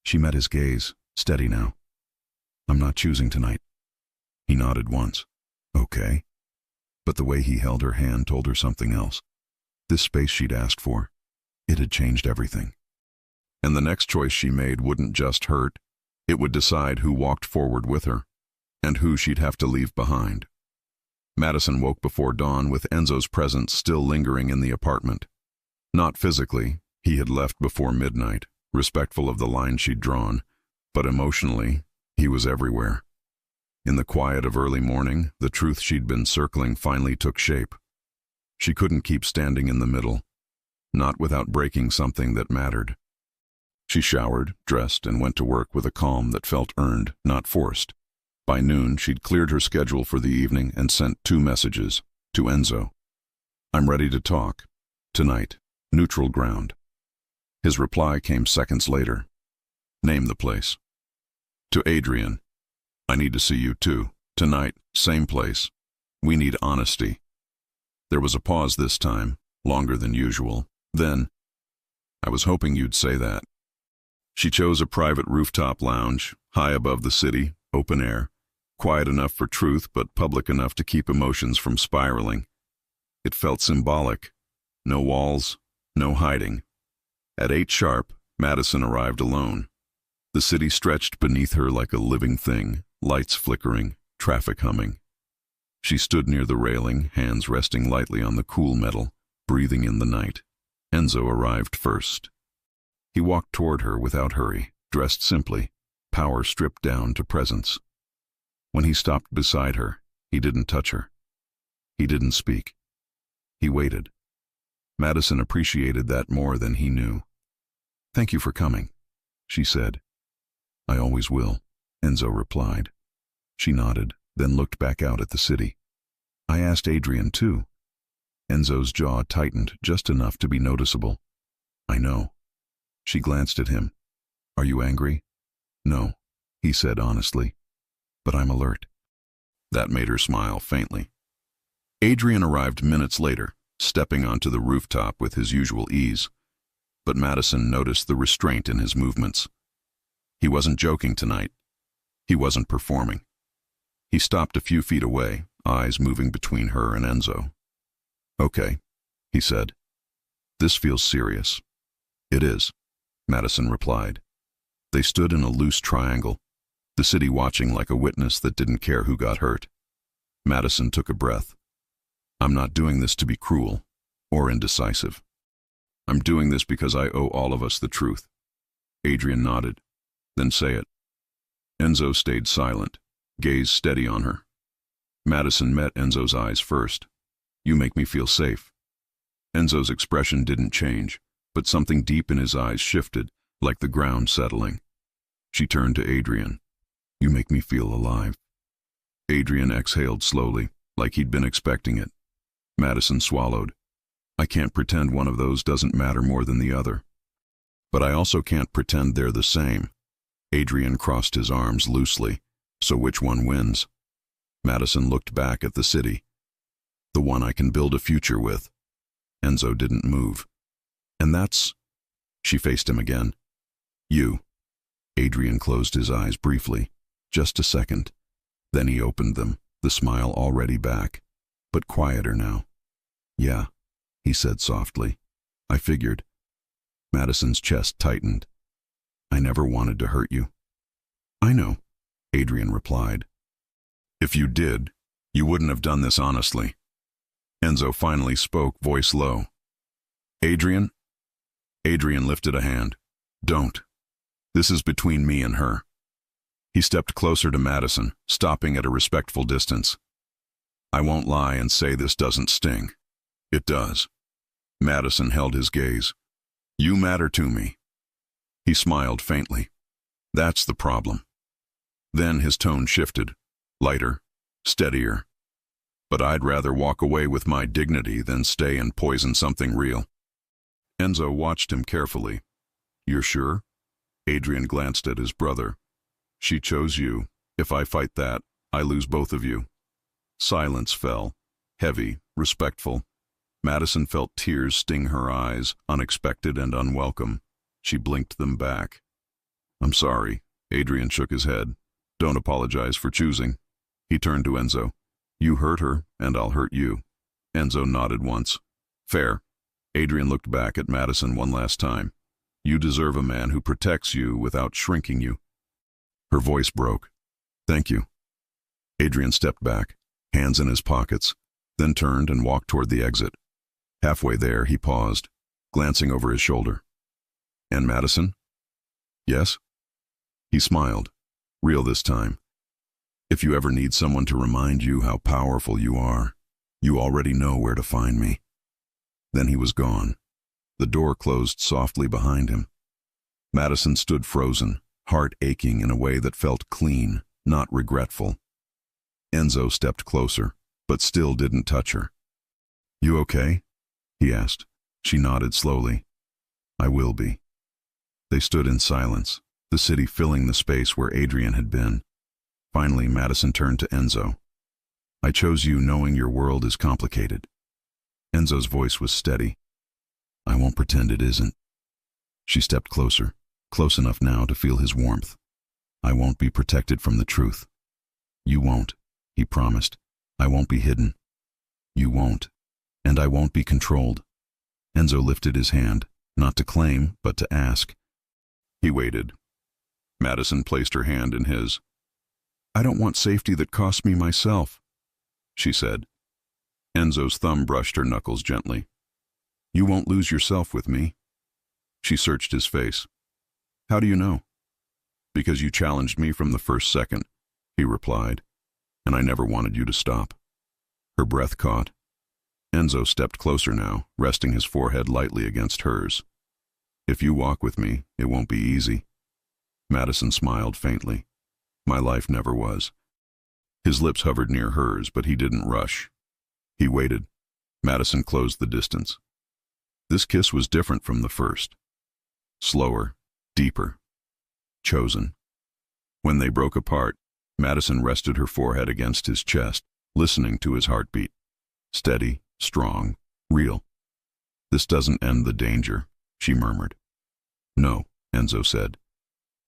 She met his gaze, steady now. "I'm not choosing tonight." He nodded once. "Okay." But the way he held her hand told her something else. This space she'd asked for, it had changed everything. And the next choice she made wouldn't just hurt. It would decide who walked forward with her, and who she'd have to leave behind. Madison woke before dawn with Enzo's presence still lingering in the apartment. Not physically, he had left before midnight, respectful of the line she'd drawn, but emotionally, he was everywhere. In the quiet of early morning, the truth she'd been circling finally took shape. She couldn't keep standing in the middle, not without breaking something that mattered. She showered, dressed, and went to work with a calm that felt earned, not forced. By noon, she'd cleared her schedule for the evening and sent 2 messages to Enzo. "I'm ready to talk. Tonight. Neutral ground." His reply came seconds later. "Name the place." To Adrian, "I need to see you too. Tonight, same place. We need honesty." There was a pause this time, longer than usual. Then, "I was hoping you'd say that." She chose a private rooftop lounge, high above the city, open air, quiet enough for truth but public enough to keep emotions from spiraling. It felt symbolic. No walls, no hiding. At 8 sharp, Madison arrived alone. The city stretched beneath her like a living thing, lights flickering, traffic humming. She stood near the railing, hands resting lightly on the cool metal, breathing in the night. Enzo arrived first. He walked toward her without hurry, dressed simply, power stripped down to presence. When he stopped beside her, he didn't touch her. He didn't speak. He waited. Madison appreciated that more than he knew. "Thank you for coming," she said. "I always will," Enzo replied. She nodded, then looked back out at the city. "I asked Adrian too." Enzo's jaw tightened just enough to be noticeable. "I know." She glanced at him. "Are you angry?" "No," he said honestly. "But I'm alert." That made her smile faintly. Adrian arrived minutes later, stepping onto the rooftop with his usual ease. But Madison noticed the restraint in his movements. He wasn't joking tonight. He wasn't performing. He stopped a few feet away, eyes moving between her and Enzo. "Okay," he said. "This feels serious." "It is," Madison replied. They stood in a loose triangle, the city watching like a witness that didn't care who got hurt. Madison took a breath. "I'm not doing this to be cruel or indecisive. I'm doing this because I owe all of us the truth." Adrian nodded. "Then say it." Enzo stayed silent, gaze steady on her. Madison met Enzo's eyes first. "You make me feel safe." Enzo's expression didn't change, but something deep in his eyes shifted, like the ground settling. She turned to Adrian. "You make me feel alive." Adrian exhaled slowly, like he'd been expecting it. Madison swallowed. "I can't pretend one of those doesn't matter more than the other. But I also can't pretend they're the same." Adrian crossed his arms loosely. "So which one wins?" Madison looked back at the city. "The one I can build a future with." Enzo didn't move. "And that's—" She faced him again. "You." Adrian closed his eyes briefly, just a second. Then he opened them, the smile already back, but quieter now. "Yeah," he said softly. "I figured." Madison's chest tightened. "I never wanted to hurt you." "I know," Adrian replied. "If you did, you wouldn't have done this honestly." Enzo finally spoke, voice low. "Adrian?" Adrian lifted a hand. "Don't. This is between me and her." He stepped closer to Madison, stopping at a respectful distance. "I won't lie and say this doesn't sting. It does." Madison held his gaze. "You matter to me." He smiled faintly. "That's the problem." Then his tone shifted, lighter, steadier. "But I'd rather walk away with my dignity than stay and poison something real." Enzo watched him carefully. "You're sure?" Adrian glanced at his brother. "She chose you. If I fight that, I lose both of you." Silence fell, heavy, respectful. Madison felt tears sting her eyes, unexpected and unwelcome. She blinked them back. "I'm sorry." Adrian shook his head. "Don't apologize for choosing." He turned to Enzo. "You hurt her, and I'll hurt you." Enzo nodded once. "Fair." Adrian looked back at Madison one last time. "You deserve a man who protects you without shrinking you." Her voice broke. "Thank you." Adrian stepped back, hands in his pockets, then turned and walked toward the exit. Halfway there, he paused, glancing over his shoulder. "And Madison?" "Yes?" He smiled, real this time. "If you ever need someone to remind you how powerful you are, you already know where to find me." Then he was gone. The door closed softly behind him. Madison stood frozen, heart aching in a way that felt clean, not regretful. Enzo stepped closer, but still didn't touch her. "You okay?" he asked. She nodded slowly. "I will be." They stood in silence, the city filling the space where Adrian had been. Finally, Madison turned to Enzo. "I chose you knowing your world is complicated." Enzo's voice was steady. "I won't pretend it isn't." She stepped closer, close enough now to feel his warmth. "I won't be protected from the truth." "You won't," he promised. "I won't be hidden." "You won't. And I won't be controlled." Enzo lifted his hand, not to claim, but to ask. He waited. Madison placed her hand in his. "I don't want safety that costs me myself," she said. Enzo's thumb brushed her knuckles gently. "You won't lose yourself with me." She searched his face. "How do you know?" Because you challenged me from the first second, he replied, and I never wanted you to stop. Her breath caught. Enzo stepped closer now, resting his forehead lightly against hers. If you walk with me, it won't be easy. Madison smiled faintly. My life never was. His lips hovered near hers, but he didn't rush. He waited. Madison closed the distance. This kiss was different from the first. Slower, deeper, chosen. When they broke apart, Madison rested her forehead against his chest, listening to his heartbeat. Steady, strong, real. This doesn't end the danger, she murmured. No, Enzo said,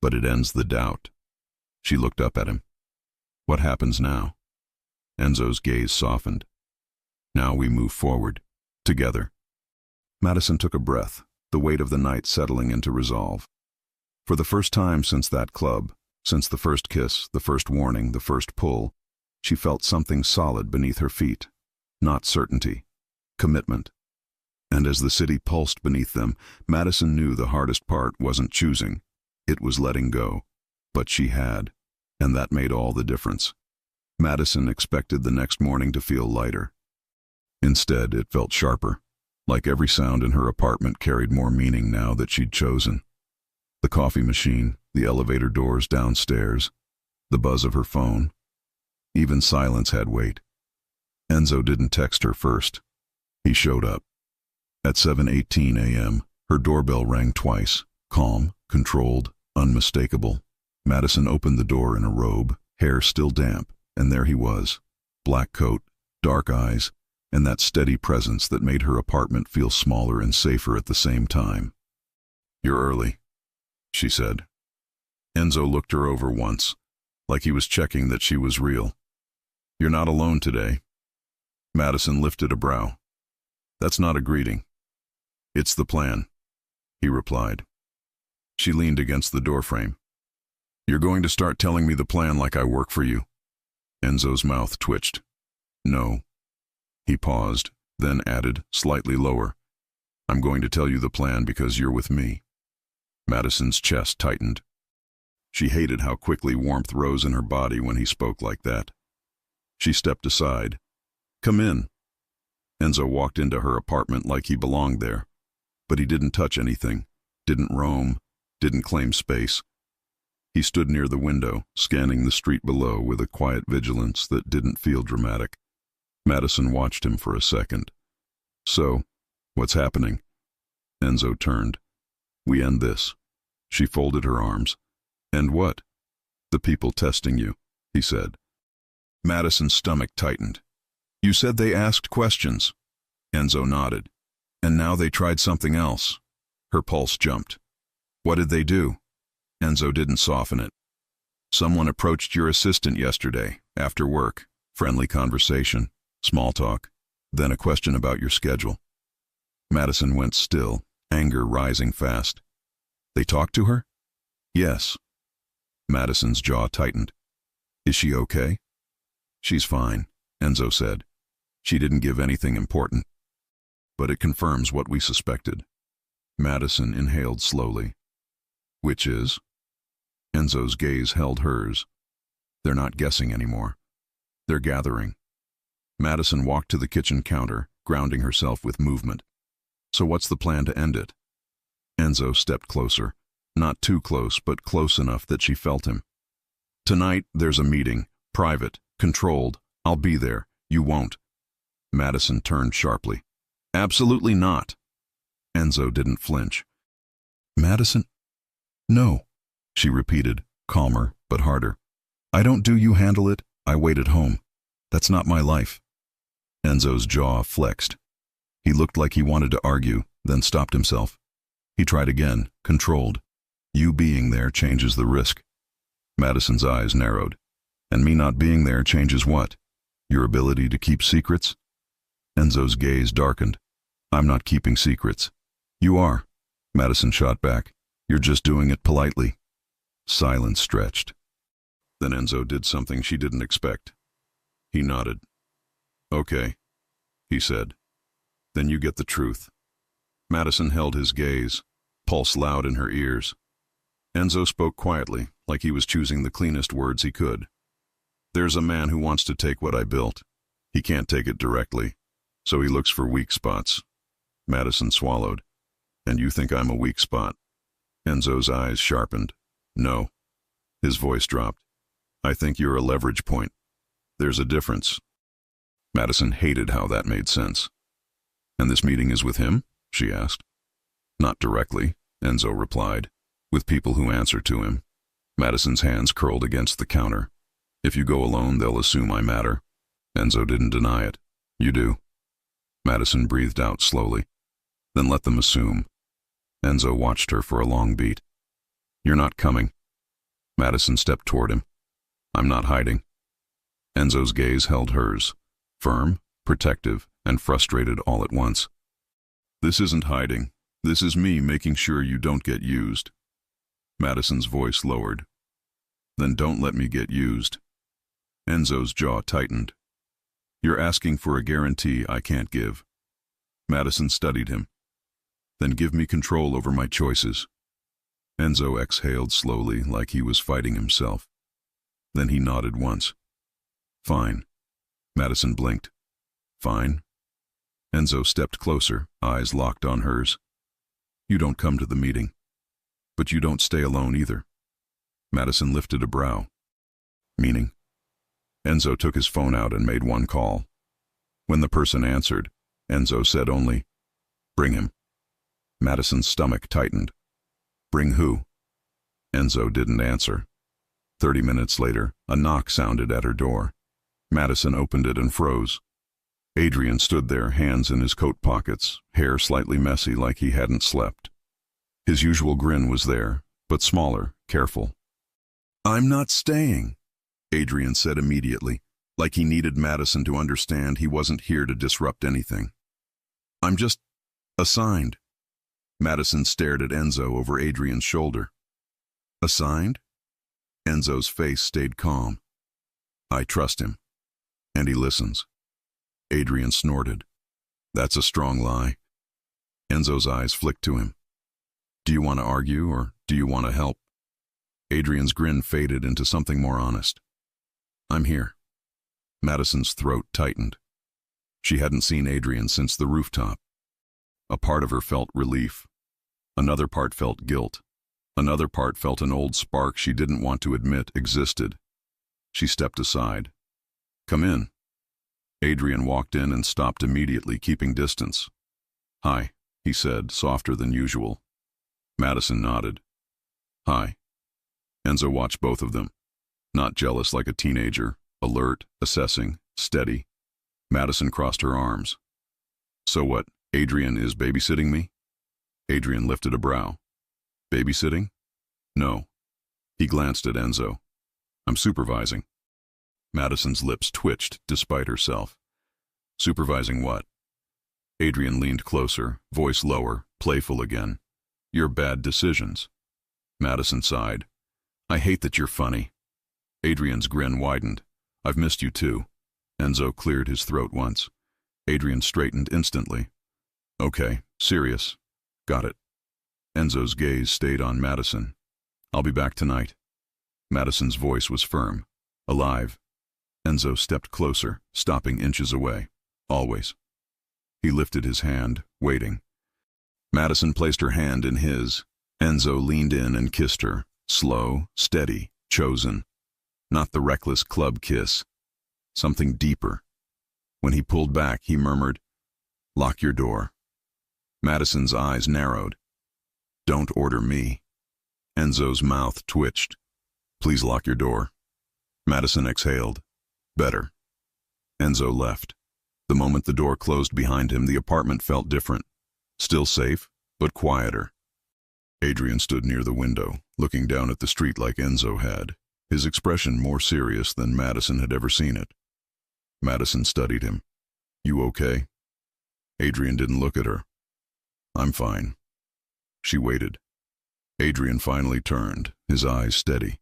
but it ends the doubt. She looked up at him. What happens now? Enzo's gaze softened. Now we move forward, together. Madison took a breath, the weight of the night settling into resolve. For the first time since that club, since the first kiss, the first warning, the first pull, she felt something solid beneath her feet. Not certainty, commitment. And as the city pulsed beneath them, Madison knew the hardest part wasn't choosing. It was letting go. But she had, and that made all the difference. Madison expected the next morning to feel lighter. Instead, it felt sharper, like every sound in her apartment carried more meaning now that she'd chosen. The coffee machine, the elevator doors downstairs, the buzz of her phone. Even silence had weight. Enzo didn't text her first. He showed up. At 7:18 a.m., her doorbell rang twice, calm, controlled, unmistakable. Madison opened the door in a robe, hair still damp, and there he was. Black coat, dark eyes, and that steady presence that made her apartment feel smaller and safer at the same time. You're early, she said. Enzo looked her over once, like he was checking that she was real. You're not alone today. Madison lifted a brow. That's not a greeting. It's the plan, he replied. She leaned against the doorframe. You're going to start telling me the plan like I work for you. Enzo's mouth twitched. No. He paused, then added, slightly lower. I'm going to tell you the plan because you're with me. Madison's chest tightened. She hated how quickly warmth rose in her body when he spoke like that. She stepped aside. Come in. Enzo walked into her apartment like he belonged there. But he didn't touch anything, didn't roam, didn't claim space. He stood near the window, scanning the street below with a quiet vigilance that didn't feel dramatic. Madison watched him for a second. So, what's happening? Enzo turned. We end this. She folded her arms. And what? The people testing you, he said. Madison's stomach tightened. You said they asked questions. Enzo nodded. And now they tried something else. Her pulse jumped. What did they do? Enzo didn't soften it. Someone approached your assistant yesterday, after work. Friendly conversation, small talk, then a question about your schedule. Madison went still, anger rising fast. They talked to her? Yes. Madison's jaw tightened. Is she okay? She's fine, Enzo said. She didn't give anything important. But it confirms what we suspected. Madison inhaled slowly. Which is? Enzo's gaze held hers. They're not guessing anymore. They're gathering. Madison walked to the kitchen counter, grounding herself with movement. So what's the plan to end it? Enzo stepped closer. Not too close, but close enough that she felt him. Tonight, there's a meeting. Private. Controlled. I'll be there. You won't. Madison turned sharply. Absolutely not. Enzo didn't flinch. Madison? No, she repeated, calmer but harder. I don't do you handle it, I wait at home. That's not my life. Enzo's jaw flexed. He looked like he wanted to argue, then stopped himself. He tried again, controlled. You being there changes the risk. Madison's eyes narrowed. And me not being there changes what? Your ability to keep secrets? Enzo's gaze darkened. I'm not keeping secrets. You are. Madison shot back. You're just doing it politely. Silence stretched. Then Enzo did something she didn't expect. He nodded. Okay, he said. Then you get the truth. Madison held his gaze, pulse loud in her ears. Enzo spoke quietly, like he was choosing the cleanest words he could. There's a man who wants to take what I built. He can't take it directly, so he looks for weak spots. Madison swallowed. And you think I'm a weak spot? Enzo's eyes sharpened. No. His voice dropped. I think you're a leverage point. There's a difference. Madison hated how that made sense. And this meeting is with him? She asked. Not directly, Enzo replied. With people who answer to him. Madison's hands curled against the counter. If you go alone, they'll assume I matter. Enzo didn't deny it. You do. Madison breathed out slowly. Then let them assume. Enzo watched her for a long beat. You're not coming. Madison stepped toward him. I'm not hiding. Enzo's gaze held hers, firm, protective, and frustrated all at once. This isn't hiding. This is me making sure you don't get used. Madison's voice lowered. Then don't let me get used. Enzo's jaw tightened. You're asking for a guarantee I can't give. Madison studied him. Then give me control over my choices. Enzo exhaled slowly, like he was fighting himself. Then he nodded once. Fine. Madison blinked. Fine. Enzo stepped closer, eyes locked on hers. You don't come to the meeting. But you don't stay alone either. Madison lifted a brow. Meaning? Enzo took his phone out and made one call. When the person answered, Enzo said only, Bring him. Madison's stomach tightened. Bring who? Enzo didn't answer. 30 minutes later, a knock sounded at her door. Madison opened it and froze. Adrian stood there, hands in his coat pockets, hair slightly messy like he hadn't slept. His usual grin was there, but smaller, careful. I'm not staying, Adrian said immediately, like he needed Madison to understand he wasn't here to disrupt anything. I'm just assigned. Madison stared at Enzo over Adrian's shoulder. Assigned? Enzo's face stayed calm. I trust him. And he listens. Adrian snorted. That's a strong lie. Enzo's eyes flicked to him. Do you want to argue or do you want to help? Adrian's grin faded into something more honest. I'm here. Madison's throat tightened. She hadn't seen Adrian since the rooftop. A part of her felt relief. Another part felt guilt. Another part felt an old spark she didn't want to admit existed. She stepped aside. Come in. Adrian walked in and stopped immediately, keeping distance. Hi, he said, softer than usual. Madison nodded. Hi. Enzo watched both of them. Not jealous like a teenager, alert, assessing, steady. Madison crossed her arms. So what, Adrian is babysitting me? Adrian lifted a brow. Babysitting? No. He glanced at Enzo. I'm supervising. Madison's lips twitched despite herself. Supervising what? Adrian leaned closer, voice lower, playful again. Your bad decisions. Madison sighed. I hate that you're funny. Adrian's grin widened. I've missed you too. Enzo cleared his throat once. Adrian straightened instantly. Okay, serious. Got it. Enzo's gaze stayed on Madison. I'll be back tonight. Madison's voice was firm, alive. Enzo stepped closer, stopping inches away. Always. He lifted his hand, waiting. Madison placed her hand in his. Enzo leaned in and kissed her, slow, steady, chosen. Not the reckless club kiss. Something deeper. When he pulled back, he murmured, Lock your door. Madison's eyes narrowed. Don't order me. Enzo's mouth twitched. Please lock your door. Madison exhaled. Better. Enzo left. The moment the door closed behind him, the apartment felt different. Still safe, but quieter. Adrian stood near the window, looking down at the street like Enzo had, his expression more serious than Madison had ever seen it. Madison studied him. You okay? Adrian didn't look at her. I'm fine. She waited. Adrian finally turned, his eyes steady.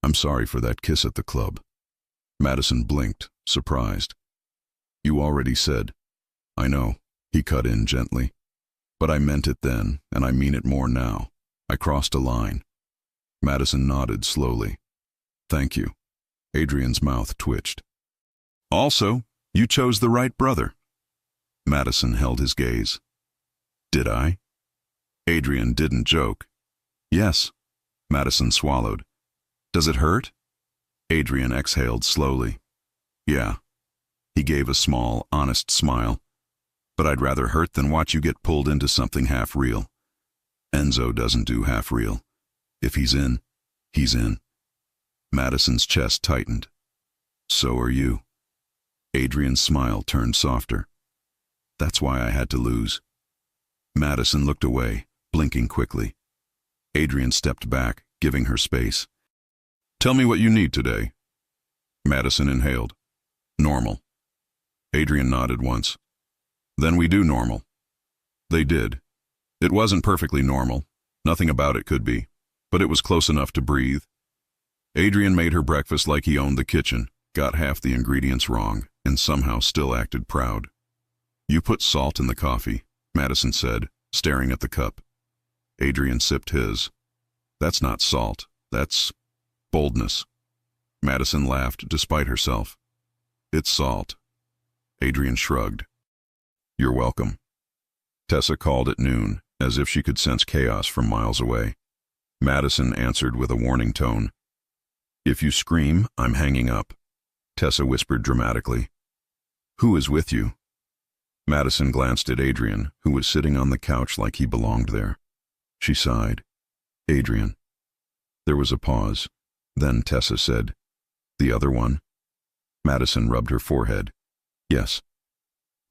I'm sorry for that kiss at the club. Madison blinked, surprised. You already said. I know, he cut in gently. But I meant it then, and I mean it more now. I crossed a line. Madison nodded slowly. Thank you. Adrian's mouth twitched. Also, you chose the right brother. Madison held his gaze. Did I? Adrian didn't joke. Yes. Madison swallowed. Does it hurt? Adrian exhaled slowly. Yeah. He gave a small, honest smile. But I'd rather hurt than watch you get pulled into something half-real. Enzo doesn't do half-real. If he's in, he's in. Madison's chest tightened. So are you. Adrian's smile turned softer. That's why I had to lose. Madison looked away, blinking quickly. Adrian stepped back, giving her space. Tell me what you need today. Madison inhaled. Normal. Adrian nodded once. Then we do normal. They did. It wasn't perfectly normal. Nothing about it could be. But it was close enough to breathe. Adrian made her breakfast like he owned the kitchen, got half the ingredients wrong, and somehow still acted proud. You put salt in the coffee, Madison said, staring at the cup. Adrian sipped his. That's not salt. That's boldness. Madison laughed despite herself. It's salt. Adrian shrugged. You're welcome. Tessa called at noon, as if she could sense chaos from miles away. Madison answered with a warning tone. If you scream, I'm hanging up. Tessa whispered dramatically. Who is with you? Madison glanced at Adrian, who was sitting on the couch like he belonged there. She sighed. Adrian. There was a pause. Then Tessa said, The other one? Madison rubbed her forehead. Yes.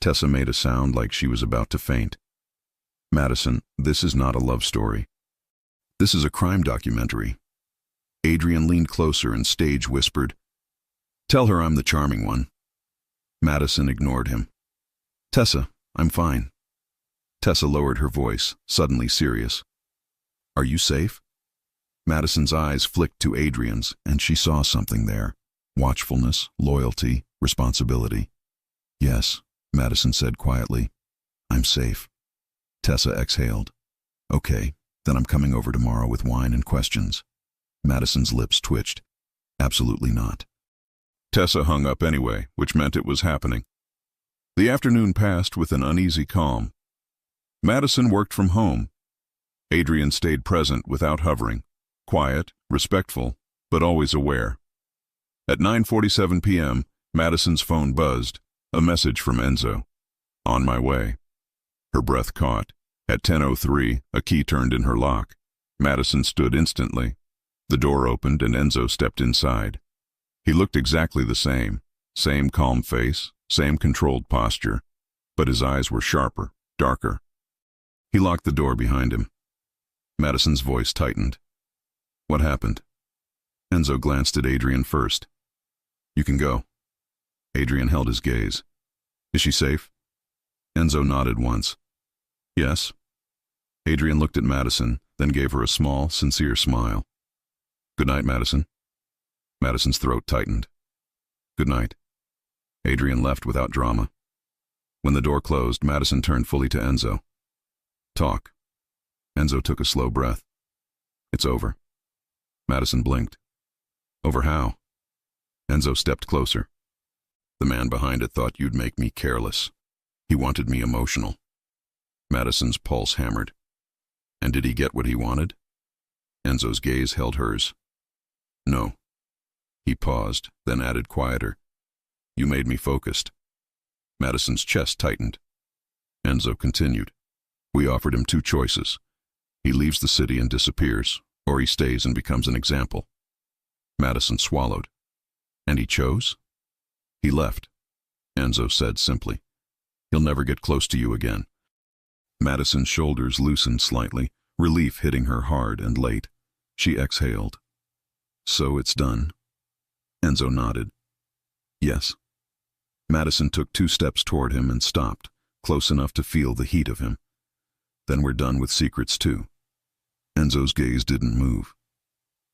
Tessa made a sound like she was about to faint. Madison, this is not a love story. This is a crime documentary. Adrian leaned closer and stage whispered, Tell her I'm the charming one. Madison ignored him. Tessa, I'm fine. Tessa lowered her voice, suddenly serious. Are you safe? Madison's eyes flicked to Adrian's, and she saw something there. Watchfulness, loyalty, responsibility. Yes, Madison said quietly. I'm safe. Tessa exhaled. Okay, then I'm coming over tomorrow with wine and questions. Madison's lips twitched. Absolutely not. Tessa hung up anyway, which meant it was happening. The afternoon passed with an uneasy calm. Madison worked from home. Adrian stayed present without hovering, quiet, respectful, but always aware. At 9:47 p.m., Madison's phone buzzed, a message from Enzo. On my way. Her breath caught. At 10:03, a key turned in her lock. Madison stood instantly. The door opened and Enzo stepped inside. He looked exactly the same calm face, same controlled posture, but his eyes were sharper, darker. He locked the door behind him. Madison's voice tightened. What happened? Enzo glanced at Adrian first. You can go. Adrian held his gaze. Is she safe? Enzo nodded once. Yes. Adrian looked at Madison, then gave her a small, sincere smile. Good night, Madison. Madison's throat tightened. Good night. Adrian left without drama. When the door closed, Madison turned fully to Enzo. Talk. Enzo took a slow breath. It's over. Madison blinked. Over how? Enzo stepped closer. The man behind it thought you'd make me careless. He wanted me emotional. Madison's pulse hammered. And did he get what he wanted? Enzo's gaze held hers. No. He paused, then added quieter. You made me focused. Madison's chest tightened. Enzo continued. We offered him two choices. He leaves the city and disappears, or he stays and becomes an example. Madison swallowed. And he chose? He left. Enzo said simply. He'll never get close to you again. Madison's shoulders loosened slightly, relief hitting her hard and late. She exhaled. So it's done. Enzo nodded. Yes. Madison took 2 steps toward him and stopped, close enough to feel the heat of him. Then we're done with secrets too. Enzo's gaze didn't move.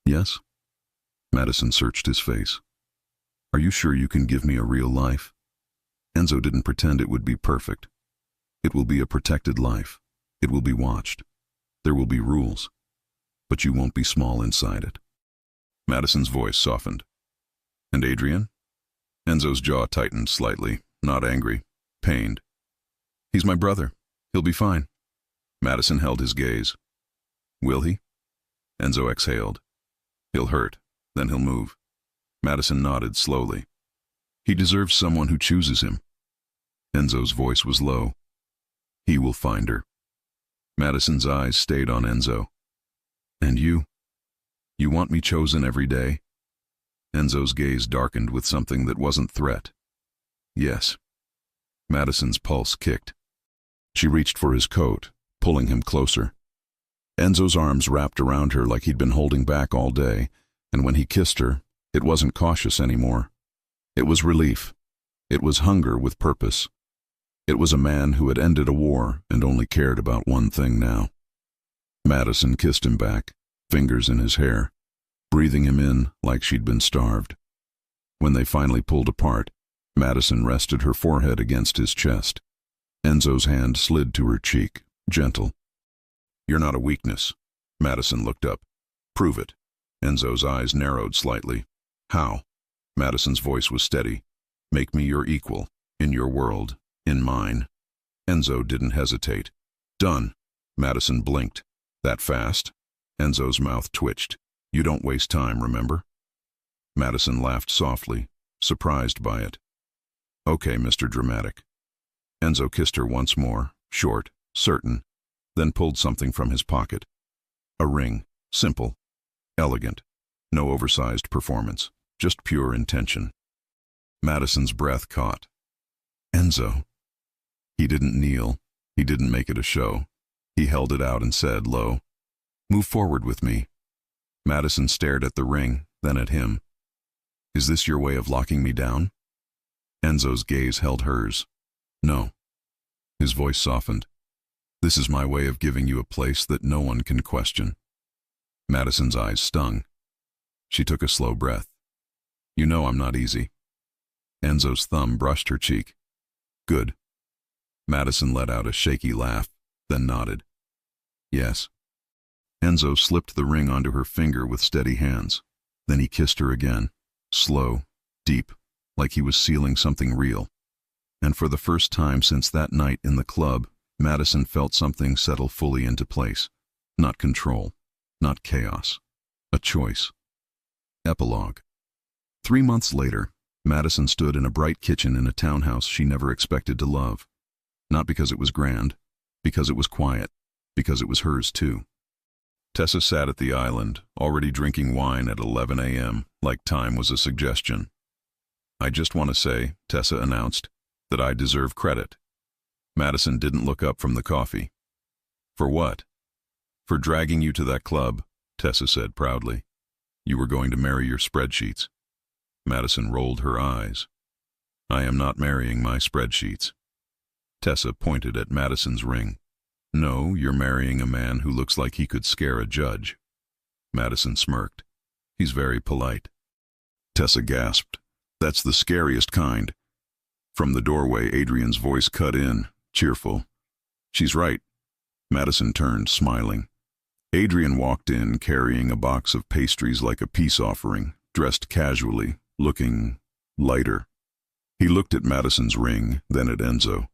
Yes? Madison searched his face. Are you sure you can give me a real life? Enzo didn't pretend it would be perfect. It will be a protected life. It will be watched. There will be rules. but you won't be small inside it. Madison's voice softened. And Adrian? Enzo's jaw tightened slightly, not angry, pained. He's my brother. He'll be fine. Madison held his gaze. Will he? Enzo exhaled. He'll hurt, then he'll move. Madison nodded slowly. He deserves someone who chooses him. Enzo's voice was low. He will find her. Madison's eyes stayed on Enzo. And you? You want me chosen every day? Enzo's gaze darkened with something that wasn't threat. Yes. Madison's pulse kicked. She reached for his coat, pulling him closer. Enzo's arms wrapped around her like he'd been holding back all day, and when he kissed her, it wasn't cautious anymore. It was relief. It was hunger with purpose. It was a man who had ended a war and only cared about one thing now. Madison kissed him back, fingers in his hair, breathing him in like she'd been starved. When they finally pulled apart, Madison rested her forehead against his chest. Enzo's hand slid to her cheek, gentle. You're not a weakness. Madison looked up. Prove it. Enzo's eyes narrowed slightly. How? Madison's voice was steady. Make me your equal, in your world, in mine. Enzo didn't hesitate. Done. Madison blinked. That fast? Enzo's mouth twitched. You don't waste time, remember? Madison laughed softly, surprised by it. Okay, Mr. Dramatic. Enzo kissed her once more, short, certain, then pulled something from his pocket. A ring, simple, elegant, no oversized performance, just pure intention. Madison's breath caught. Enzo. He didn't kneel. He didn't make it a show. He held it out and said, low, move forward with me. Madison stared at the ring, then at him. Is this your way of locking me down? Enzo's gaze held hers. No. His voice softened. This is my way of giving you a place that no one can question. Madison's eyes stung. She took a slow breath. You know I'm not easy. Enzo's thumb brushed her cheek. Good. Madison let out a shaky laugh, then nodded. Yes. Enzo slipped the ring onto her finger with steady hands. Then he kissed her again, slow, deep, like he was sealing something real. And for the first time since that night in the club, Madison felt something settle fully into place. Not control, not chaos. A choice. Epilogue. 3 months later, Madison stood in a bright kitchen in a townhouse she never expected to love. Not because it was grand, because it was quiet, because it was hers too. Tessa sat at the island, already drinking wine at 11 a.m., like time was a suggestion. I just want to say, Tessa announced, that I deserve credit. Madison didn't look up from the coffee. For what? For dragging you to that club, Tessa said proudly. You were going to marry your spreadsheets. Madison rolled her eyes. I am not marrying my spreadsheets. Tessa pointed at Madison's ring. No, you're marrying a man who looks like he could scare a judge. Madison smirked. He's very polite. Tessa gasped. That's the scariest kind. From the doorway, Adrian's voice cut in, cheerful. She's right. Madison turned, smiling. Adrian walked in, carrying a box of pastries like a peace offering, dressed casually, looking lighter. He looked at Madison's ring, then at Enzo,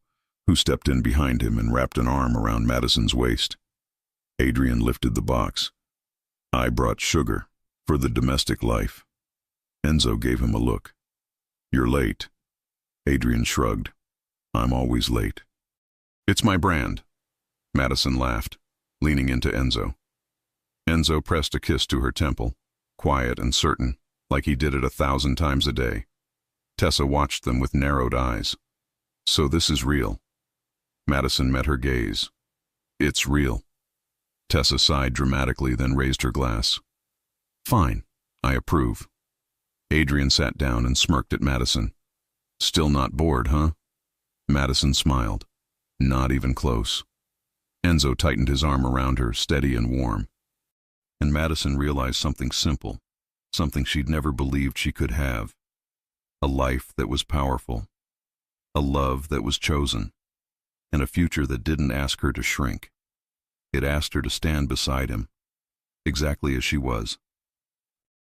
who stepped in behind him and wrapped an arm around Madison's waist. Adrian lifted the box. I brought sugar, for the domestic life. Enzo gave him a look. You're late. Adrian shrugged. I'm always late. It's my brand. Madison laughed, leaning into Enzo. Enzo pressed a kiss to her temple, quiet and certain, like he did it 1,000 times a day. Tessa watched them with narrowed eyes. So this is real. Madison met her gaze. It's real. Tessa sighed dramatically, then raised her glass. Fine, I approve. Adrian sat down and smirked at Madison. Still not bored, huh? Madison smiled. Not even close. Enzo tightened his arm around her, steady and warm. And Madison realized something simple, something she'd never believed she could have. A life that was powerful. A love that was chosen. And a future that didn't ask her to shrink. It asked her to stand beside him. exactly as she was.